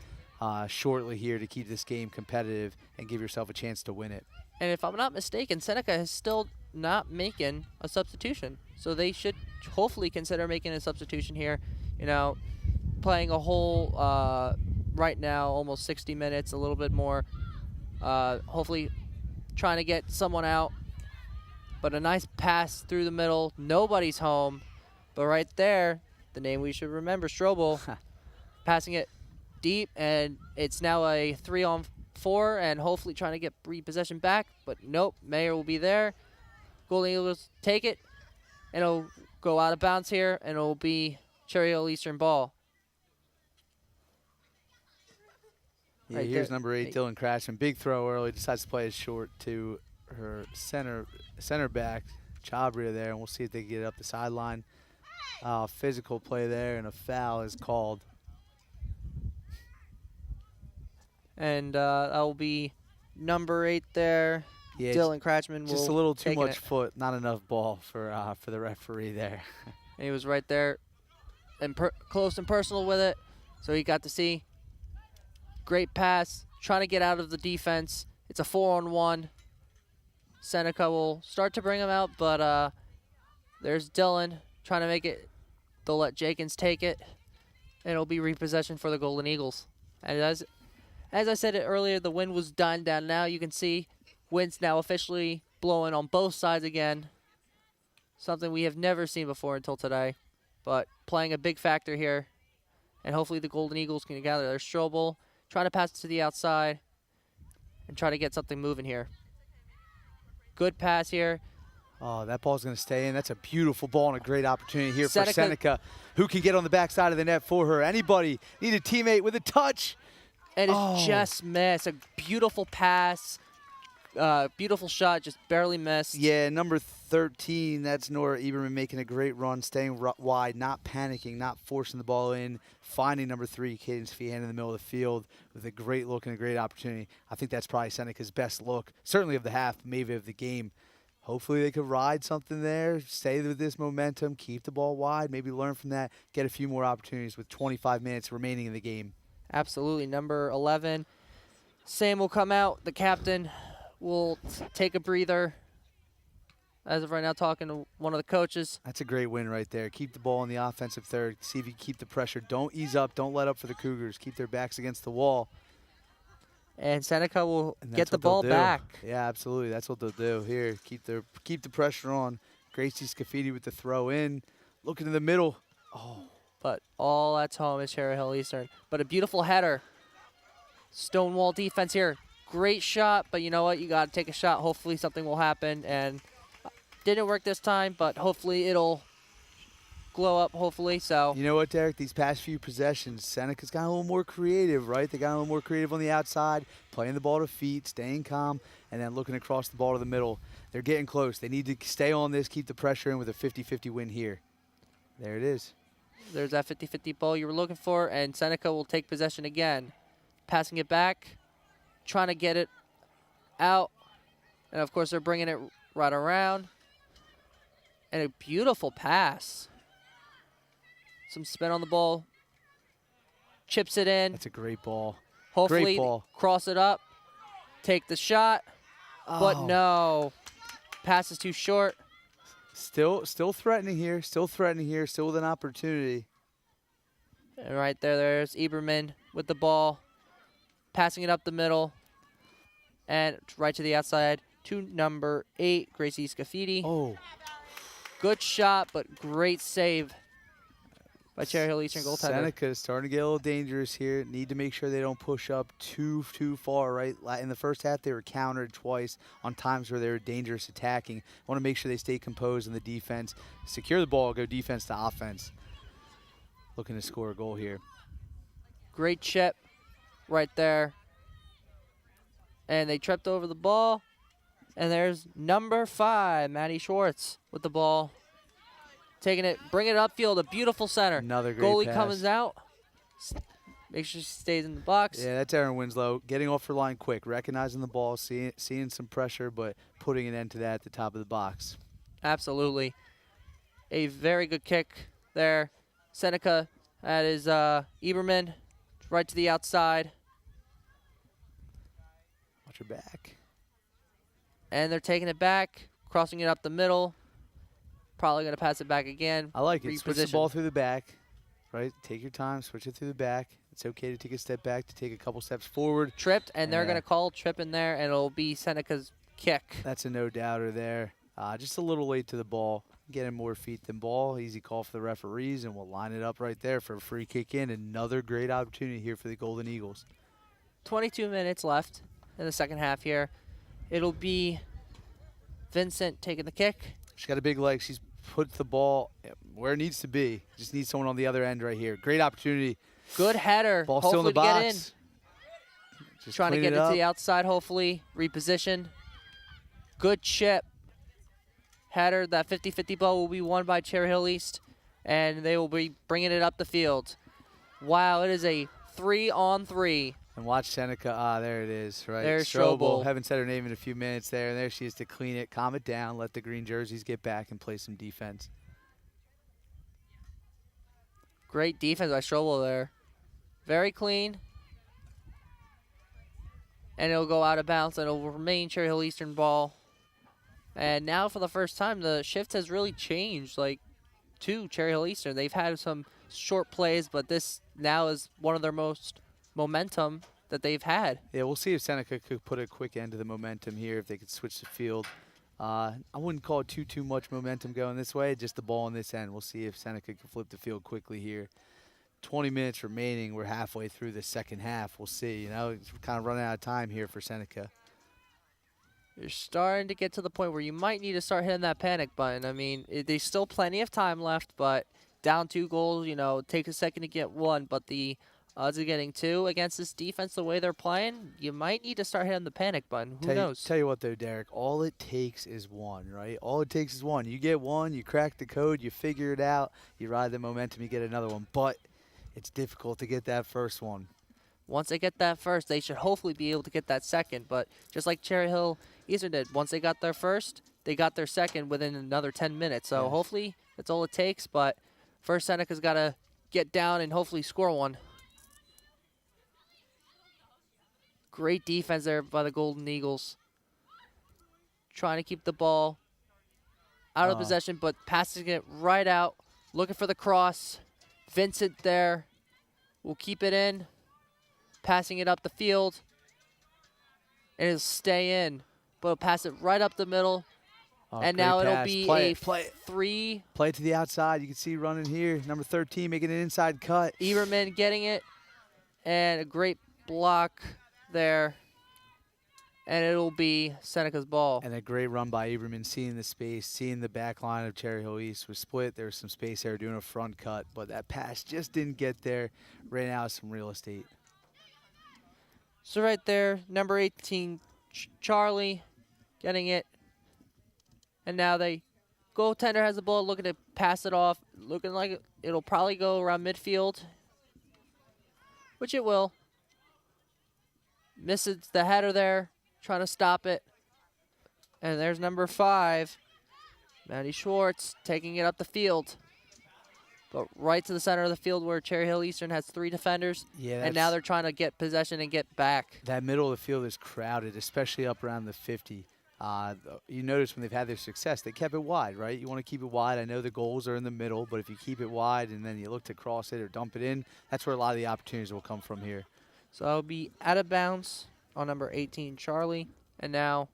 shortly here to keep this game competitive and give yourself a chance to win it. And if I'm not mistaken, Seneca is still not making a substitution. So they should hopefully consider making a substitution here. You know, playing a whole, right now, almost 60 minutes, a little bit more. Hopefully trying to get someone out. But a nice pass through the middle. Nobody's home. But right there, the name we should remember, Strobel, passing it deep. And it's now a 3-on-4 and hopefully trying to get repossession back. But nope, Mayer will be there. Golden Eagles take it. And it'll go out of bounds here, and it'll be Cherry Hill Eastern ball. Yeah, Right here's there. number 8, Dylan Crashman. Big throw early, decides to play it short to her center back, Chabria there, and we'll see if they can get it up the sideline. Physical play there, and a foul is called. And that will be number 8 there. Yeah, Dylan Cratchman will just a little too taking much it. foot, not enough ball for the referee there. And he was right there and close and personal with it, so he got to see. Great pass, trying to get out of the defense. It's a 4-on-1. Seneca will start to bring him out, but there's Dylan trying to make it. They'll let Jenkins take it, and it'll be repossession for the Golden Eagles. And as I said it earlier, the wind was dying down now. You can see wind's now officially blowing on both sides again. Something we have never seen before until today, but playing a big factor here. And hopefully the Golden Eagles can gather their Strobel, trying to pass it to the outside, and try to get something moving here. Good pass here. Oh, that ball's going to stay in. That's a beautiful ball and a great opportunity here for Seneca, who can get on the backside of the net for her. Anybody need a teammate with a touch? And it's just missed. A beautiful pass. Beautiful shot, just barely missed. Yeah, number 13, that's Nora Eberman making a great run, staying wide, not panicking, not forcing the ball in, finding number 3, Cadence Feehan, in the middle of the field with a great look and a great opportunity. I think that's probably Seneca's best look, certainly of the half, maybe of the game. Hopefully they could ride something there, stay with this momentum, keep the ball wide, maybe learn from that, get a few more opportunities with 25 minutes remaining in the game. Absolutely. Number 11, Sam will come out, the captain. We'll take a breather. As of right now, talking to one of the coaches. That's a great win right there. Keep the ball in the offensive third. See if you keep the pressure. Don't ease up. Don't let up for the Cougars. Keep their backs against the wall. And Seneca will get the ball back. Yeah, absolutely. That's what they'll do. Here, keep the pressure on. Gracie Scafidi with the throw in. Looking in the middle. Oh. But all that's home is Cherry Hill Eastern. But a beautiful header. Stonewall defense here. Great shot, but you know what? You got to take a shot. Hopefully something will happen. And didn't work this time, but hopefully it'll glow up, hopefully. So you know what, Derek? These past few possessions, Seneca's got a little more creative, right? They got a little more creative on the outside, playing the ball to feet, staying calm, and then looking across the ball to the middle. They're getting close. They need to stay on this, keep the pressure in with a 50-50 win here. There it is. There's that 50-50 ball you were looking for, and Seneca will take possession again. Passing it back. Trying to get it out, and of course they're bringing it right around, and a beautiful pass. Some spin on the ball, chips it in. That's a great ball. Hopefully great ball. Cross it up, take the shot, but no. Pass is too short. Still threatening here. Still with an opportunity. And right there's Eberman with the ball, passing it up the middle, and right to the outside to number 8, Gracie Scafidi. Oh. Good shot, but great save by Cherry Hill Eastern goaltender. Seneca is starting to get a little dangerous here. Need to make sure they don't push up too far, right? In the first half, they were countered twice on times where they were dangerous attacking. Want to make sure they stay composed in the defense. Secure the ball, go defense to offense. Looking to score a goal here. Great chip right there. And they tripped over the ball. And there's number 5, Maddie Schwartz with the ball. Taking it, bring it upfield, a beautiful center. Another great Goalie pass. comes out. Make sure she stays in the box. Yeah, that's Erin Winslow. Getting off her line quick, recognizing the ball, seeing some pressure, but putting an end to that at the top of the box. Absolutely. A very good kick there. Seneca, that is Eberman, right to the outside. Watch her back. And they're taking it back, crossing it up the middle. Probably going to pass it back again. I like it. Switch the ball Reposition. through the back, right? Take your time, switch it through the back. It's okay to take a step back, to take a couple steps forward. Tripped, and they're Yeah. going to call trip in there, and it'll be Seneca's kick. That's a no-doubter there. Just a little late to the ball. Getting more feet than ball. Easy call for the referees, and we'll line it up right there for a free kick in. Another great opportunity here for the Golden Eagles. 22 minutes left in the second half here. It'll be Vincent taking the kick. She's got a big leg. She's put the ball where it needs to be. Just needs someone on the other end right here. Great opportunity. Good header. Ball hopefully still in the to get in. box. Just Trying to clean get it it up. to the outside, hopefully. Reposition. Good chip. Header. That 50-50 ball will be won by Cherry Hill East, and they will be bringing it up the field. Wow, it is a 3-on-3. And watch Seneca. There it is, right? There's Strobel. Haven't said her name in a few minutes there. And there she is to clean it, calm it down, let the green jerseys get back and play some defense. Great defense by Strobel there. Very clean. And it'll go out of bounds, and it'll remain Cherry Hill Eastern ball. And now for the first time, the shift has really changed, to Cherry Hill Eastern. They've had some short plays, but this now is one of their most momentum that they've had. Yeah, we'll see if Seneca could put a quick end to the momentum here, if they could switch the field. I wouldn't call it too much momentum going this way, just the ball on this end. We'll see if Seneca can flip the field quickly here. 20 minutes remaining. We're halfway through the second half. We'll see. It's kind of running out of time here for Seneca. You're starting to get to the point where you might need to start hitting that panic button. I mean, there's still plenty of time left, but down 2 goals, take a second to get 1, but the odds of getting 2 against this defense the way they're playing, you might need to start hitting the panic button. Who knows? Tell you what, though, Derek, all it takes is 1, right? All it takes is 1. You get 1, you crack the code, you figure it out, you ride the momentum, you get another one. But it's difficult to get that first one. Once they get that first, they should hopefully be able to get that second. But just like Cherry Hill Eastern did, once they got their first, they got their second within another 10 minutes. So Yeah. hopefully that's all it takes. But first, Seneca's got to get down and hopefully score 1. Great defense there by the Golden Eagles. Trying to keep the ball out of possession, but passing it right out. Looking for the cross. Vincent there will keep it in. Passing it up the field. And it'll stay in. But it'll pass it right up the middle. And Great now it'll pass. be Play a it, play it. 3. Play it to the outside. You can see running here. Number 13 making an inside cut. Eberman getting it. And a great block there. And it'll be Seneca's ball. And a great run by Eberman, seeing the space, seeing the back line of Cherry Hill East was split. There was some space there doing a front cut, but that pass just didn't get there. Ran out of some real estate. So right there, number 18, Charlie, getting it. And now the goaltender has the ball, looking to pass it off. Looking like it'll probably go around midfield, which it will. Misses the header there, trying to stop it. And there's number 5, Maddie Schwartz, taking it up the field. but right to the center of the field where Cherry Hill Eastern has 3 defenders. Yeah, and now they're trying to get possession and get back. That middle of the field is crowded, especially up around the 50. You notice when they've had their success, they kept it wide, right? You want to keep it wide. I know the goals are in the middle, but if you keep it wide and then you look to cross it or dump it in, that's where a lot of the opportunities will come from here. So it'll be out of bounds on number 18, Charlie. And now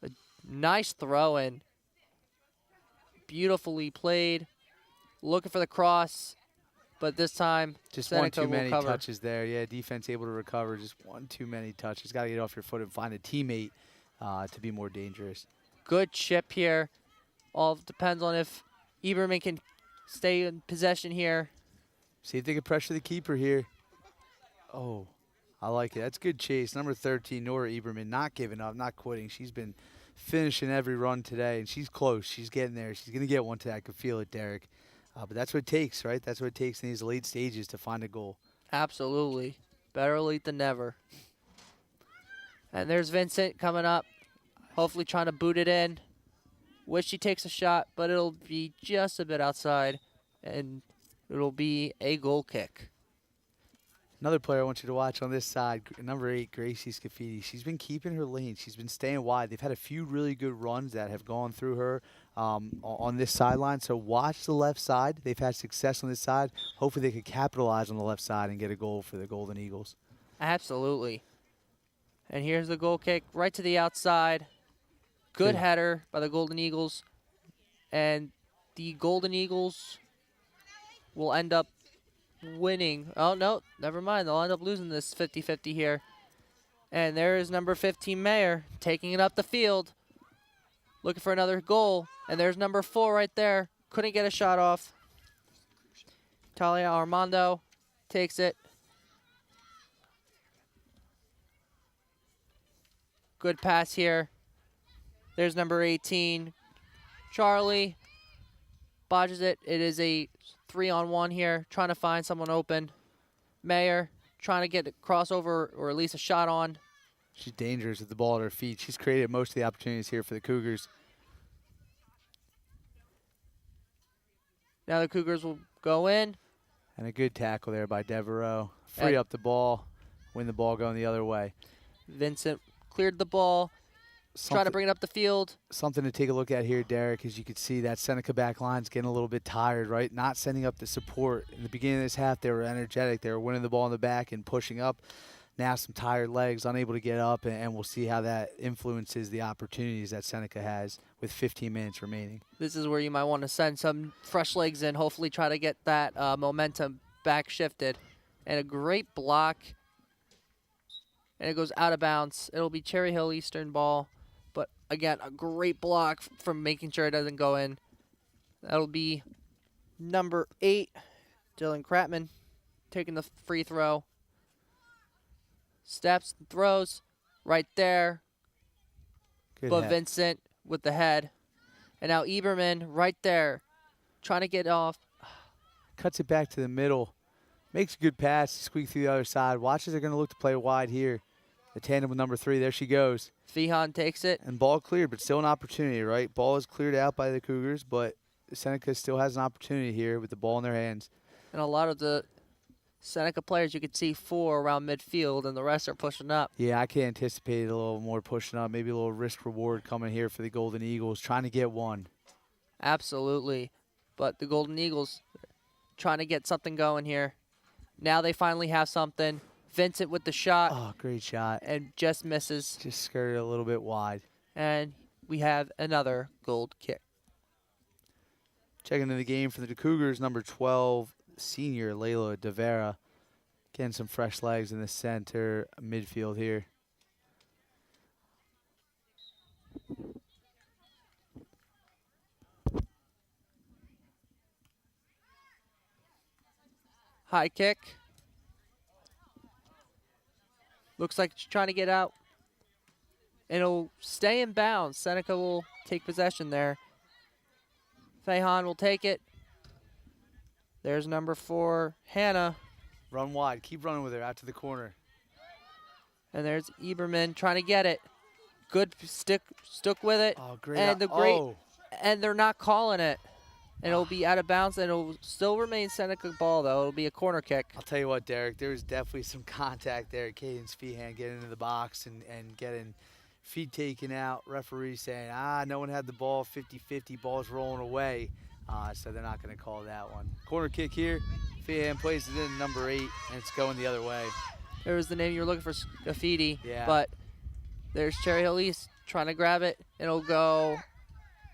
a nice throw in. Beautifully played. Looking for the cross, but this time just Seneca one too will many cover. touches there. Yeah, defense able to recover. Just one too many touches. Got to get off your foot and find a teammate to be more dangerous. Good chip here. All depends on if Eberman can stay in possession here. See if they can pressure the keeper here. Oh, I like it. That's good chase. Number 13, Nora Eberman, not giving up, not quitting. She's been finishing every run today, and she's close. She's getting there. She's going to get one today. I can feel it, Derek. But that's what it takes, right? That's what it takes in these late stages to find a goal. Absolutely. Better late than never. And there's Vincent coming up, hopefully trying to boot it in. Wish she takes a shot, but it'll be just a bit outside, and it'll be a goal kick. Another player I want you to watch on this side, number 8, Gracie Scafidi. She's been keeping her lane. She's been staying wide. They've had a few really good runs that have gone through her on this sideline. So watch the left side. They've had success on this side. Hopefully they could capitalize on the left side and get a goal for the Golden Eagles. Absolutely. And here's the goal kick right to the outside. Good header by the Golden Eagles. And the Golden Eagles will end up winning. Oh, no, never mind. They'll end up losing this 50-50 here. And there is number 15, Mayer, taking it up the field. Looking for another goal. And there's number 4 right there. Couldn't get a shot off. Talia Armando takes it. Good pass here. There's number 18, Charlie. Bodges it. It is a 3-on-1 here, trying to find someone open. Mayer trying to get a crossover or at least a shot on. She's dangerous with the ball at her feet. She's created most of the opportunities here for the Cougars. Now the Cougars will go in. And a good tackle there by Devereaux. Free up the ball, win the ball going the other way. Vincent cleared the ball. Trying to bring it up the field. Something to take a look at here, Derek, is you can see that Seneca back line's getting a little bit tired, right? Not sending up the support. In the beginning of this half, they were energetic. They were winning the ball in the back and pushing up. Now some tired legs, unable to get up, and we'll see how that influences the opportunities that Seneca has with 15 minutes remaining. This is where you might want to send some fresh legs in, hopefully try to get that momentum back shifted. And a great block. And it goes out of bounds. It'll be Cherry Hill Eastern ball. But, again, a great block from making sure it doesn't go in. That'll be number 8, Dylan Kratman, taking the free throw. Steps and throws right there. But Vincent with the head. And now Eberman right there, trying to get off. Cuts it back to the middle. Makes a good pass, squeak through the other side. Watches are going to look to play wide here. The tandem with number 3, there she goes. Fihan takes it. And ball cleared, but still an opportunity, right? Ball is cleared out by the Cougars, but Seneca still has an opportunity here with the ball in their hands. And a lot of the Seneca players, you could see 4 around midfield, and the rest are pushing up. Yeah, I can anticipate a little more pushing up, maybe a little risk reward coming here for the Golden Eagles, trying to get one. Absolutely. But the Golden Eagles trying to get something going here. Now they finally have something. Vincent with the shot. Oh, great shot. And just misses. Just skirted a little bit wide. And we have another gold kick. Checking into the game for the Cougars, number 12, senior Layla Devera. Getting some fresh legs in the center midfield here. High kick. Looks like she's trying to get out. And it'll stay in bounds. Seneca will take possession there. Fahan will take it. There's number 4, Hannah. Run wide. Keep running with her out to the corner. And there's Eberman trying to get it. Good stuck with it. Oh, great. And the great and they're not calling it. and it'll be out of bounds, and it'll still remain Seneca ball, though. It'll be a corner kick. I'll tell you what, Derek, there was definitely some contact there. Caden Speehan getting into the box and getting feet taken out. Referee saying, no one had the ball, 50-50, ball's rolling away. So they're not going to call that one. Corner kick here. Speehan plays it in number 8, and it's going the other way. There was the name you were looking for, Scafidi. Yeah. But there's Cherry Hill East trying to grab it. It'll go,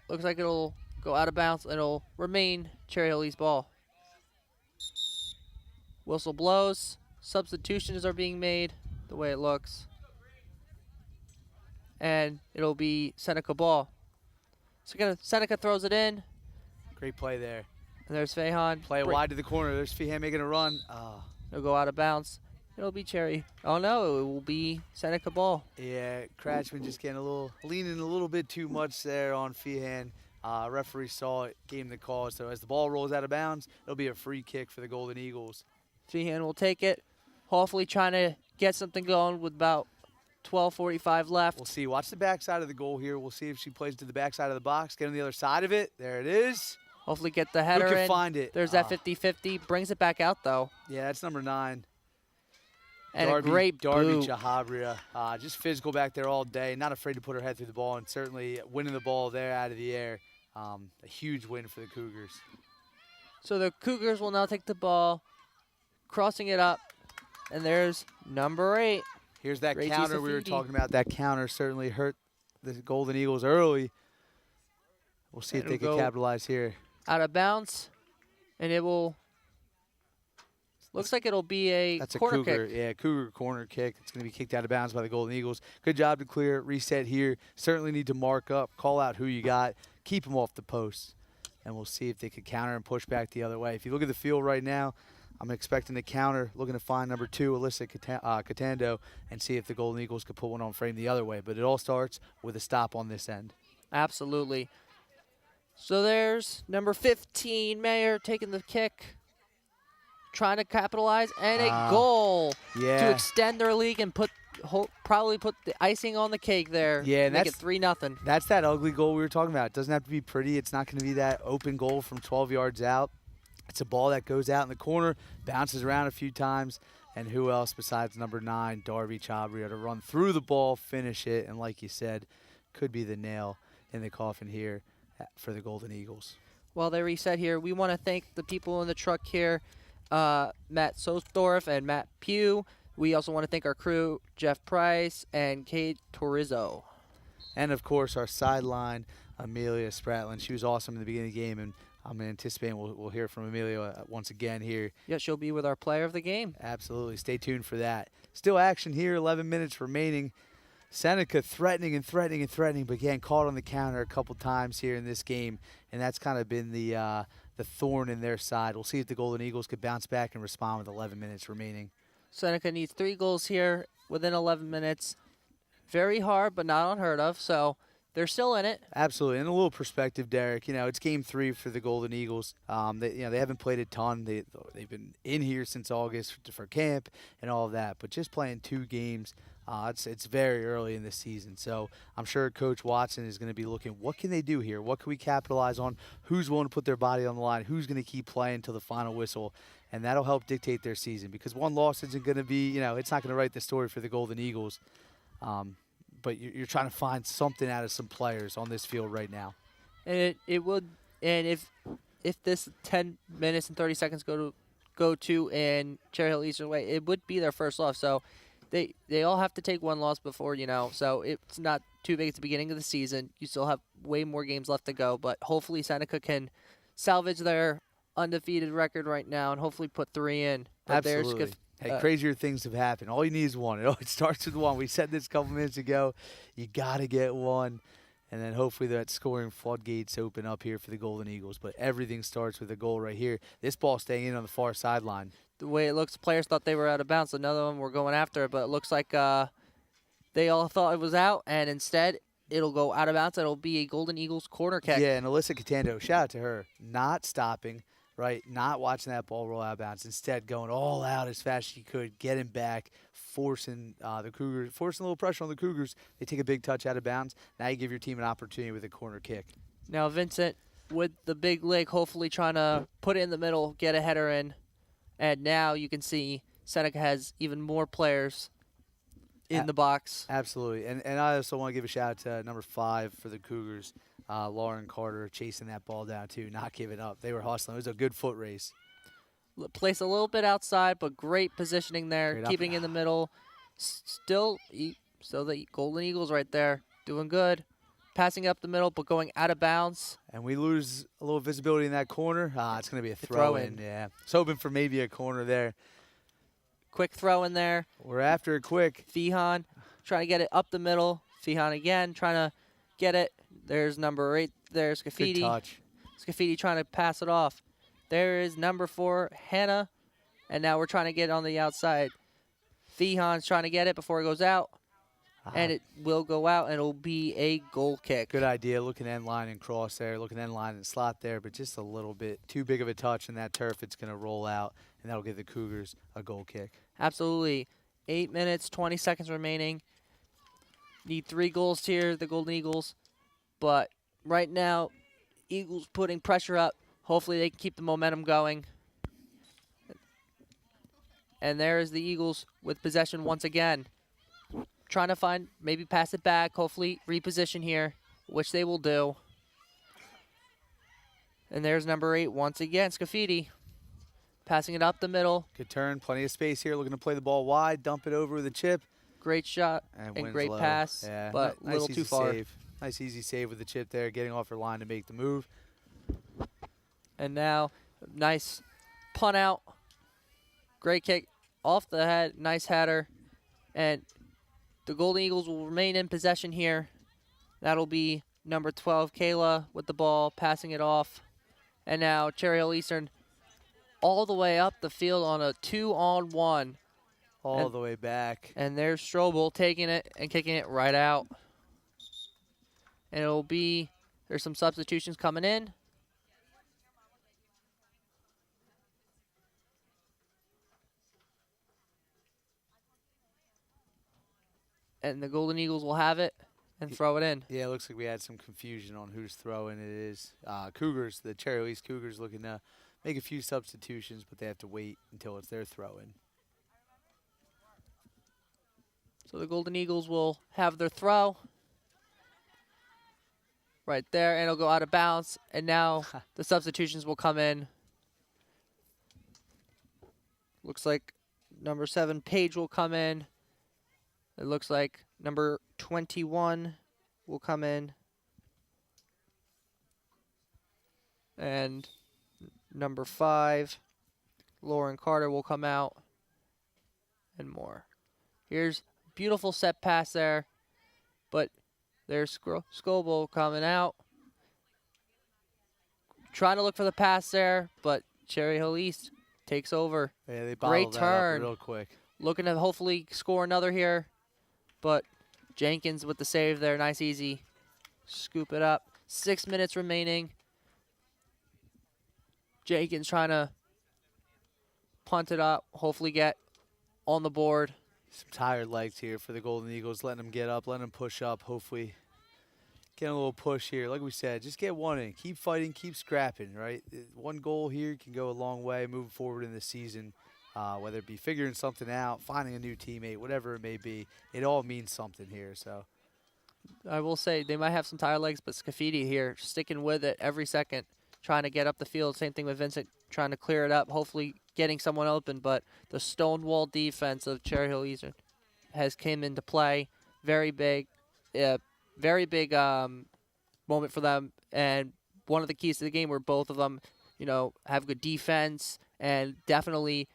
looks like it'll go out of bounds. It'll remain Cherry Hill East ball. Whistle blows. Substitutions are being made the way it looks. And it'll be Seneca ball. So Seneca throws it in. Great play there. And there's Fahan. Play it wide to the corner. There's Speehan making a run. It'll go out of bounds. It'll be Cherry. Oh, no, it will be Seneca ball. Yeah, Cratchman just getting leaning a little bit too much there on Feehan. Referee saw it, gave him the call. So as the ball rolls out of bounds, it'll be a free kick for the Golden Eagles. Feehan will take it. Hopefully trying to get something going with about 12:45 left. We'll see. Watch the backside of the goal here. We'll see if she plays to the backside of the box. Get on the other side of it. There it is. Hopefully get the header in. Who can find it? There's that 50-50. Brings it back out, though. Yeah, that's number 9. And a great Darby boot. Chahabria, just physical back there all day, not afraid to put her head through the ball, and certainly winning the ball there out of the air. A huge win for the Cougars. So the Cougars will now take the ball, crossing it up, and there's number 8. Here's that Rachie counter we were Safidi. talking about. That counter certainly hurt the Golden Eagles early. We'll see if It'll they can go capitalize here. Out of bounds, and it will. Looks like it'll be a That's a corner Cougar, kick. yeah, Cougar corner kick. It's going to be kicked out of bounds by the Golden Eagles. Good job to clear it, reset here. Certainly need to mark up, call out who you got, keep them off the post, and we'll see if they could counter and push back the other way. If you look at the field right now, I'm expecting the counter, looking to find number 2, Alyssa Catando, and see if the Golden Eagles could put one on frame the other way. But it all starts with a stop on this end. Absolutely. So there's number 15, Mayer, taking the kick, trying to capitalize, and a goal Yeah. to extend their lead and probably put the icing on the cake there. Yeah, and make it that's 3-0. That's that ugly goal we were talking about. It doesn't have to be pretty. It's not going to be that open goal from 12 yards out. It's a ball that goes out in the corner, bounces around a few times, and who else besides number 9, Darby Chabria, to run through the ball, finish it, and like you said, could be the nail in the coffin here for the Golden Eagles. While they reset here, we want to thank the people in the truck here, Matt Sosdorf and Matt Pugh. We also want to thank our crew, Jeff Price and Kate Torrizzo. And, of course, our sideline, Amelia Spratlin. She was awesome in the beginning of the game, and I'm anticipating we'll hear from Amelia once again here. Yeah, she'll be with our player of the game. Absolutely. Stay tuned for that. Still action here, 11 minutes remaining. Seneca threatening and threatening and threatening, but getting caught on the counter a couple times here in this game, and that's kind of been the thorn in their side. We'll see if the Golden Eagles could bounce back and respond with 11 minutes remaining. Seneca needs 3 goals here within 11 minutes. Very hard, but not unheard of, so they're still in it. Absolutely. And a little perspective, Derek. It's game 3 for the Golden Eagles. They haven't played a ton. They've been in here since August for camp and all of that, but just playing 2 games. It's very early in the season, so I'm sure Coach Watson is going to be looking, what can they do here? What can we capitalize on? Who's willing to put their body on the line? Who's going to keep playing until the final whistle? And that'll help dictate their season, because one loss isn't going to be, it's not going to write the story for the Golden Eagles. But you're trying to find something out of some players on this field right now. And it would, and if this 10 minutes and 30 seconds go to and Cherry Hill Eastern way, it would be their first loss. So they all have to take one loss before, so it's not too big at the beginning of the season. You still have way more games left to go, but hopefully Seneca can salvage their undefeated record right now and hopefully put 3 in. But Absolutely. Hey, crazier things have happened. All you need is one. It starts with one. We said this a couple minutes ago. You got to get one, and then hopefully that scoring floodgates open up here for the Golden Eagles. But everything starts with a goal right here. This ball staying in on the far sideline. The way it looks, players thought they were out of bounds. Another one were going after it, but it looks like they all thought it was out, and instead it'll go out of bounds. It'll be a Golden Eagles corner kick. Yeah, and Alyssa Catando, shout out to her, not stopping, right, not watching that ball roll out of bounds. Instead, going all out as fast as she could, getting back, forcing the Cougars, forcing a little pressure on the Cougars. They take a big touch out of bounds. Now you give your team an opportunity with a corner kick. Now Vincent with the big leg, hopefully trying to put it in the middle, get a header in. And now you can see Seneca has even more players in the box. Absolutely. And I also want to give a shout out to number 5 for the Cougars, Lauren Carter, chasing that ball down too, not giving up. They were hustling. It was a good foot race. Place a little bit outside, but great positioning there, Great keeping in the middle. Still the Golden Eagles right there, doing good. Passing up the middle, but going out of bounds. And we lose a little visibility in that corner. It's going to be a throw-in. Yeah. Was hoping for maybe a corner there. Quick throw in there. We're after it quick. Fihan trying to get it up the middle. Fihan again trying to get it. There's number 8. There's Scafidi. Good touch. Scafidi trying to pass it off. There is number 4, Hannah. And now we're trying to get it on the outside. Fihan's trying to get it before it goes out. And it will go out, and it'll be a goal kick. Good idea, looking end line and cross there, looking end line and slot there, but just a little bit too big of a touch in that turf. It's going to roll out, and that'll give the Cougars a goal kick. Absolutely. 8 minutes, 20 seconds remaining. Need 3 goals here, the Golden Eagles. But right now, Eagles putting pressure up. Hopefully they can keep the momentum going. And there is the Eagles with possession once again. Trying to find, maybe pass it back, hopefully reposition here, which they will do. And there's number 8 once again, Scafidi. Passing it up the middle. Good turn, plenty of space here, looking to play the ball wide, dump it over with a chip. Great shot and great low. pass, Yeah, but a little too far. Save. Nice easy save with the chip there, getting off her line to make the move. And now, nice punt out. Great kick off the head, nice header. And the Golden Eagles will remain in possession here. That'll be number 12, Kayla, with the ball, passing it off. And now Cherry Hill Eastern all the way up the field on a 2-on-1. All the way back. And there's Strobel taking it and kicking it right out. And it'll be, there's some substitutions coming in. And the Golden Eagles will have it and throw it in. Yeah, it looks like we had some confusion on who's throwing it is. Cougars, the Cherry Hill East Cougars looking to make a few substitutions, but they have to wait until it's their throw-in. So the Golden Eagles will have their throw right there, and it'll go out of bounds. And now the substitutions will come in. Looks like number 7, Paige, will come in. It looks like number 21 will come in. And number 5, Lauren Carter, will come out. And more. Here's beautiful set pass there. But there's Scoble coming out. Trying to look for the pass there, but Cherry Hill East takes over. Yeah, they Great bottled that turn. up real quick. Looking to hopefully score another here. But Jenkins with the save there. Nice, easy. Scoop it up. 6 minutes remaining. Jenkins trying to punt it up. Hopefully get on the board. Some tired legs here for the Golden Eagles. Letting them get up, letting them push up. Hopefully get a little push here. Like we said, just get one in. Keep fighting, keep scrapping, right? 1 goal here can go a long way moving forward in the season. Whether it be figuring something out, finding a new teammate, whatever it may be, it all means something here. So I will say they might have some tired legs, but Scafidi here sticking with it every second, trying to get up the field. Same thing with Vincent, trying to clear it up, hopefully getting someone open. But the stonewall defense of Cherry Hill Eastern has came into play. Very big moment for them. And one of the keys to the game were both of them, have good defense, and definitely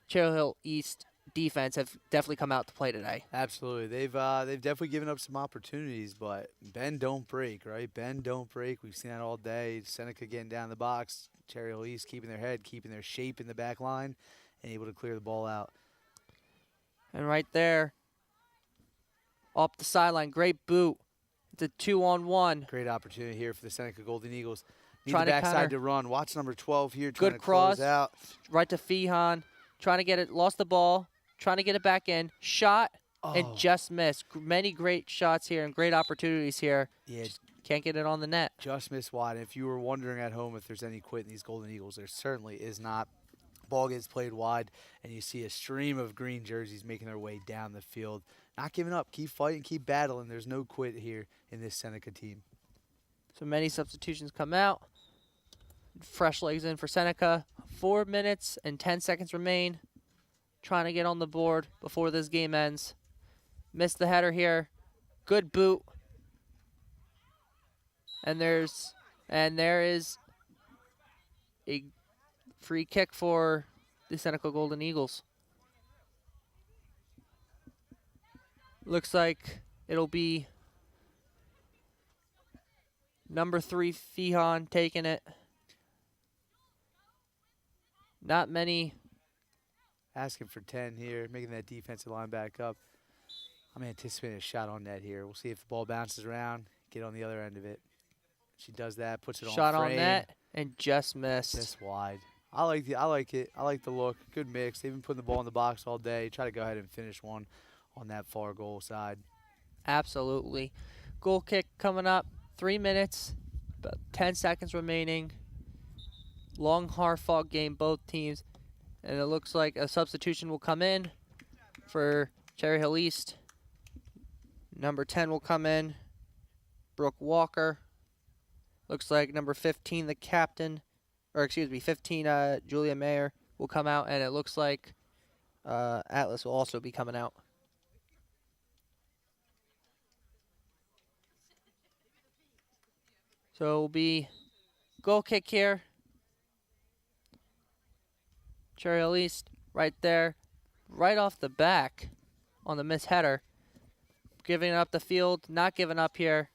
Cherry Hill East defense have definitely come out to play today. absolutely, they've definitely given up some opportunities, but bend don't break, right? Bend don't break. We've seen that all day. Seneca getting down the box, Cherry Hill East keeping their head, keeping their shape in the back line, and able to clear the ball out. And right there, up the sideline, great boot. It's a 2-on-1. Great opportunity here for the Seneca Golden Eagles. Need Trying the to backside counter. to run. Watch number 12 here. Trying Good to cross. close out. Right to Fihan. Trying to get it, lost the ball. Trying to get it back in. Shot and just missed. Many great shots here and great opportunities here. Yeah, Can't get it on the net. Just missed wide. If you were wondering at home if there's any quit in these Golden Eagles, there certainly is not. Ball gets played wide, and you see a stream of green jerseys making their way down the field. Not giving up. Keep fighting. Keep battling. There's no quit here in this Seneca team. So many substitutions come out. Fresh legs in for Seneca. 4 minutes and 10 seconds remain. Trying to get on the board before this game ends. Missed the header here. Good boot. And there is a free kick for the Seneca Golden Eagles. Looks like it'll be number 3, Fihan, taking it. Not many. Asking for 10 here, making that defensive line back up. I'm anticipating a shot on net here. We'll see if the ball bounces around, get on the other end of it. She does that, puts it Shot on frame. on net and just missed. Just wide. I like it. I like the look. Good mix. They've been putting the ball in the box all day. Try to go ahead and finish one on that far goal side. Absolutely. Goal kick coming up. 3 minutes, about 10 seconds remaining. Long, hard-fought game, both teams. And it looks like a substitution will come in for Cherry Hill East. Number 10 will come in, Brooke Walker. Looks like number 15, the captain, or excuse me, 15, Julia Mayer will come out, and it looks like Atlas will also be coming out. So it will be goal kick here. Cherry Hill East right there, right off the back on the missed header. Giving it up the field, not giving up here.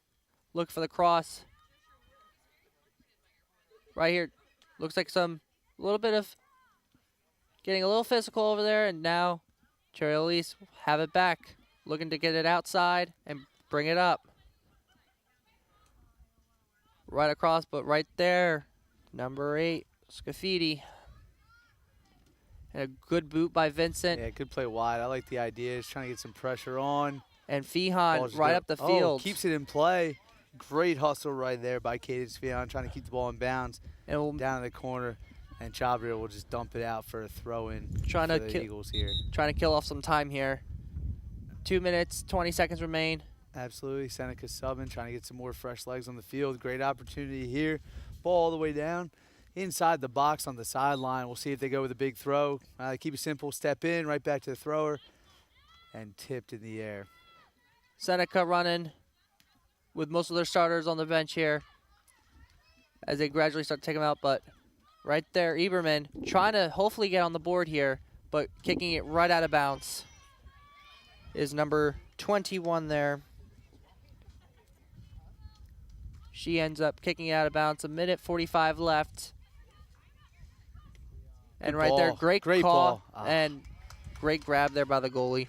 Look for the cross. Right here, looks like a little bit of getting a little physical over there, and now Cherry Hill East have it back. Looking to get it outside and bring it up. Right across, but right there, number 8, Scafidi. And a good boot by Vincent. Yeah, good play wide. I like the idea. He's trying to get some pressure on. And Fihan right up the field. Keeps it in play. Great hustle right there by Cadence Fihan, trying to keep the ball in bounds. And down in the corner. And Chabria will just dump it out for a throw-in for the Eagles here. Trying to kill off some time here. 2 minutes, 20 seconds remain. Absolutely. Seneca subbing, trying to get some more fresh legs on the field. Great opportunity here. Ball all the way down. Inside the box on the sideline. We'll see if they go with a big throw. Keep it simple. Step in, right back to the thrower. And tipped in the air. Seneca running with most of their starters on the bench here as they gradually start to take them out. But right there, Eberman trying to hopefully get on the board here, but kicking it right out of bounds is number 21 there. She ends up kicking it out of bounds. 1:45 left. And right there, great call ball. and great grab there by the goalie.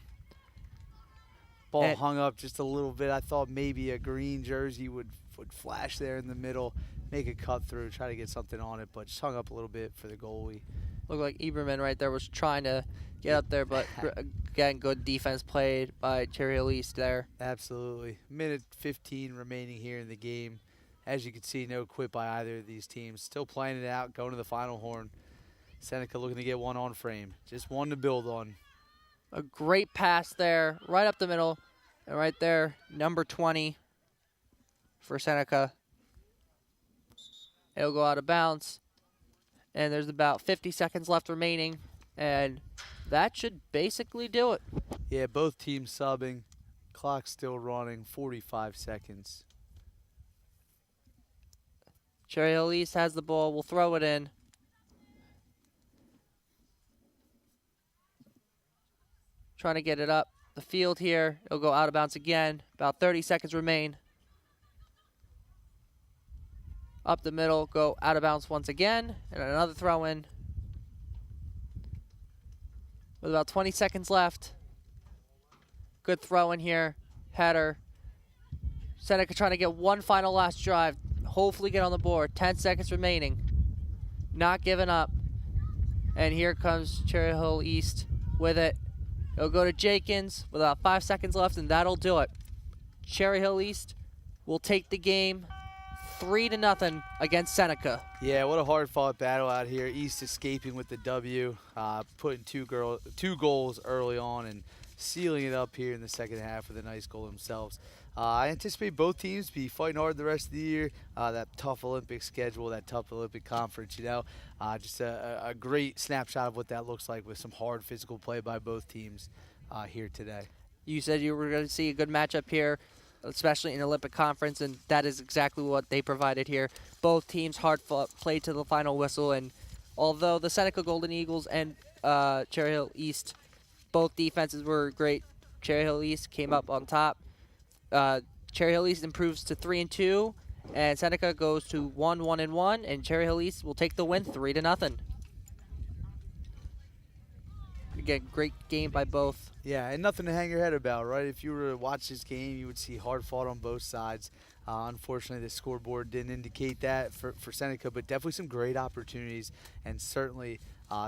Ball hung up just a little bit. I thought maybe a green jersey would flash there in the middle, make a cut through, try to get something on it, but just hung up a little bit for the goalie. Looked like Eberman right there was trying to get up there, but again, good defense played by Cherry Hill East there. Absolutely. 1:15 remaining here in the game. As you can see, no quit by either of these teams. Still playing it out, going to the final horn. Seneca looking to get one on frame. Just one to build on. A great pass there, right up the middle. And right there, number 20 for Seneca. It'll go out of bounds. And there's about 50 seconds left remaining. And that should basically do it. Yeah, both teams subbing. Clock still running, 45 seconds. Cherry Hill East has the ball. We'll throw it in. Trying to get it up the field here. It'll go out of bounds again. About 30 seconds remain. Up the middle, go out of bounds once again. And another throw in. With about 20 seconds left. Good throw in here. Header. Seneca trying to get one final last drive. Hopefully get on the board. 10 seconds remaining. Not giving up. And here comes Cherry Hill East with it. It'll go to Jenkins with about 5 seconds left, and that'll do it. Cherry Hill East will take the game 3-0 against Seneca. Yeah, what a hard-fought battle out here. East escaping with the W, putting two goals early on and sealing it up here in the second half with a nice goal themselves. I anticipate both teams be fighting hard the rest of the year. That tough Olympic schedule, that tough Olympic conference, just a great snapshot of what that looks like with some hard physical play by both teams here today. You said you were going to see a good matchup here, especially in the Olympic Conference, and that is exactly what they provided here. Both teams hard fought, played to the final whistle, and although the Seneca Golden Eagles and Cherry Hill East, both defenses were great, Cherry Hill East came up on top. Cherry Hill East improves to 3-2, and Seneca goes to 1-1-1, and Cherry Hill East will take the win 3-0. Again, great game by both. Yeah, and nothing to hang your head about, right? If you were to watch this game, you would see hard fought on both sides. Unfortunately, the scoreboard didn't indicate that for Seneca, but definitely some great opportunities and certainly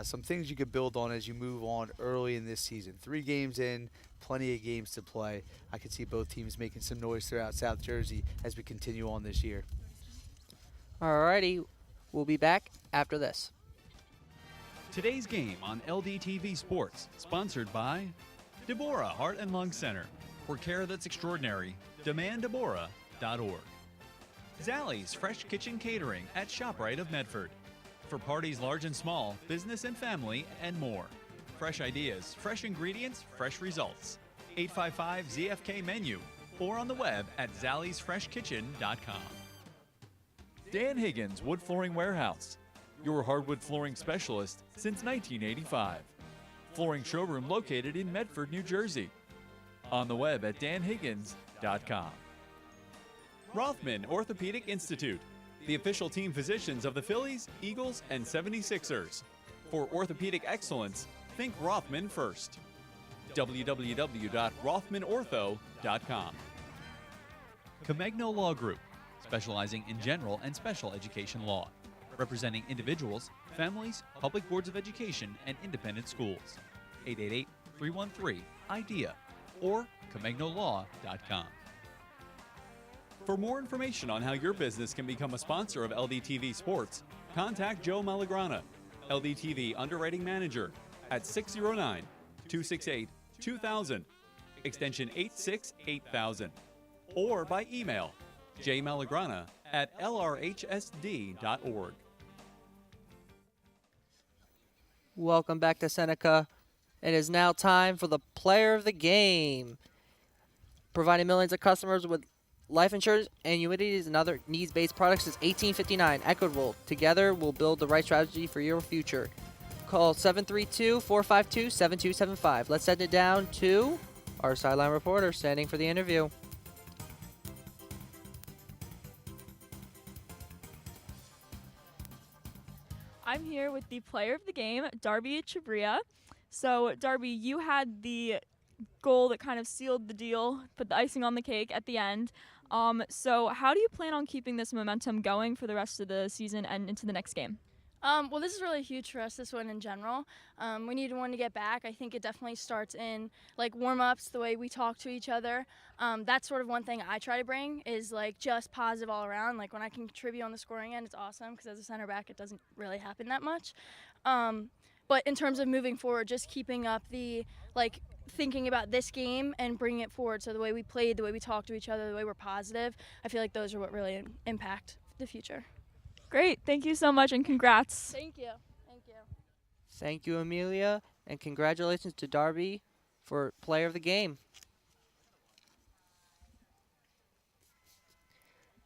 some things you could build on as you move on early in this season. 3 games in, plenty of games to play. I could see both teams making some noise throughout South Jersey as we continue on this year. Alrighty, we'll be back after this. Today's game on LDTV Sports, sponsored by Deborah Heart and Lung Center. For care that's extraordinary, demanddeborah.org. Zallie's Fresh Kitchen Catering at ShopRite of Medford. For parties large and small, business and family, and more. Fresh ideas, fresh ingredients, fresh results. 855-ZFK menu or on the web at zalliesfreshkitchen.com. Dan Higgins Wood Flooring Warehouse, your hardwood flooring specialist since 1985. Flooring showroom located in Medford, New Jersey. On the web at danhiggins.com. Rothman Orthopedic Institute, the official team physicians of the Phillies, Eagles, and 76ers. For orthopedic excellence, think Rothman first. www.rothmanortho.com. Comegno Law Group, specializing in general and special education law, representing individuals, families, public boards of education, and independent schools. 888-313-IDEA or comegnolow.com. For more information on how your business can become a sponsor of LDTV Sports, contact Joe Malagrana, LDTV Underwriting Manager, at 609-268-2000, extension 868,000, or by email jmalagrana@lrhsd.org. Welcome back to Seneca. It is now time for the player of the game. Providing millions of customers with life insurance, annuities, and other needs-based products since 1859. Equitable. Together, we'll build the right strategy for your future. Call 732-452-7275. Let's send it down to our sideline reporter standing for the interview. I'm here with the player of the game, Darby Chabria. So, Darby, you had the goal that kind of sealed the deal, put the icing on the cake at the end. So how do you plan on keeping this momentum going for the rest of the season and into the next game? Well, this is really huge for us, this one in general. We need one to get back. I think it definitely starts in, warm-ups, the way we talk to each other. That's sort of one thing I try to bring is, just positive all around. When I can contribute on the scoring end, it's awesome because as a center back, it doesn't really happen that much. But in terms of moving forward, just keeping up the, thinking about this game and bringing it forward. So the way we played, the way we talk to each other, the way we're positive, I feel like those are what really impact the future. Great. Thank you so much, and congrats. Thank you. Thank you. Thank you, Amelia, and congratulations to Darby for player of the game.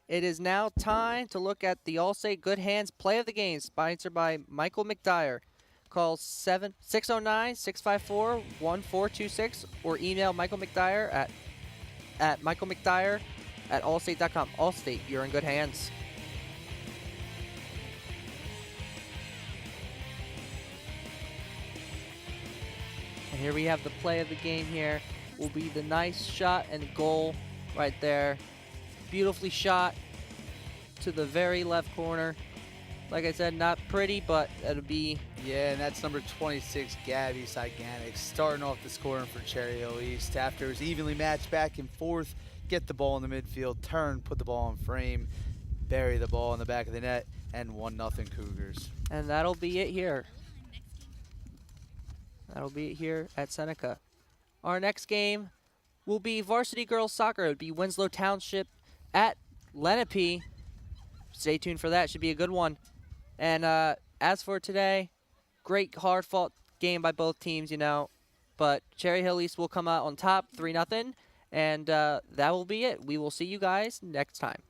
It is now time to look at the Allstate Good Hands Play of the Game, sponsored by Michael McDyer. Call 609-654-1426 or email Michael McDyer at michaelmcdyer@allstate.com. Allstate, you're in good hands. And here we have the play of the game here. Will be the nice shot and goal right there. Beautifully shot to the very left corner. Like I said, not pretty, but it'll be... Yeah, and that's number 26, Gabby Siganic, starting off the scoring for Cherry Hill East. After it was evenly matched back and forth, get the ball in the midfield, turn, put the ball in frame, bury the ball in the back of the net, and 1-0 Cougars. And that'll be it here. That'll be it here at Seneca. Our next game will be varsity girls soccer. It would be Winslow Township at Lenape. Stay tuned for that. Should be a good one. And as for today, great hard-fought game by both teams, you know. But Cherry Hill East will come out on top 3-0. And that will be it. We will see you guys next time.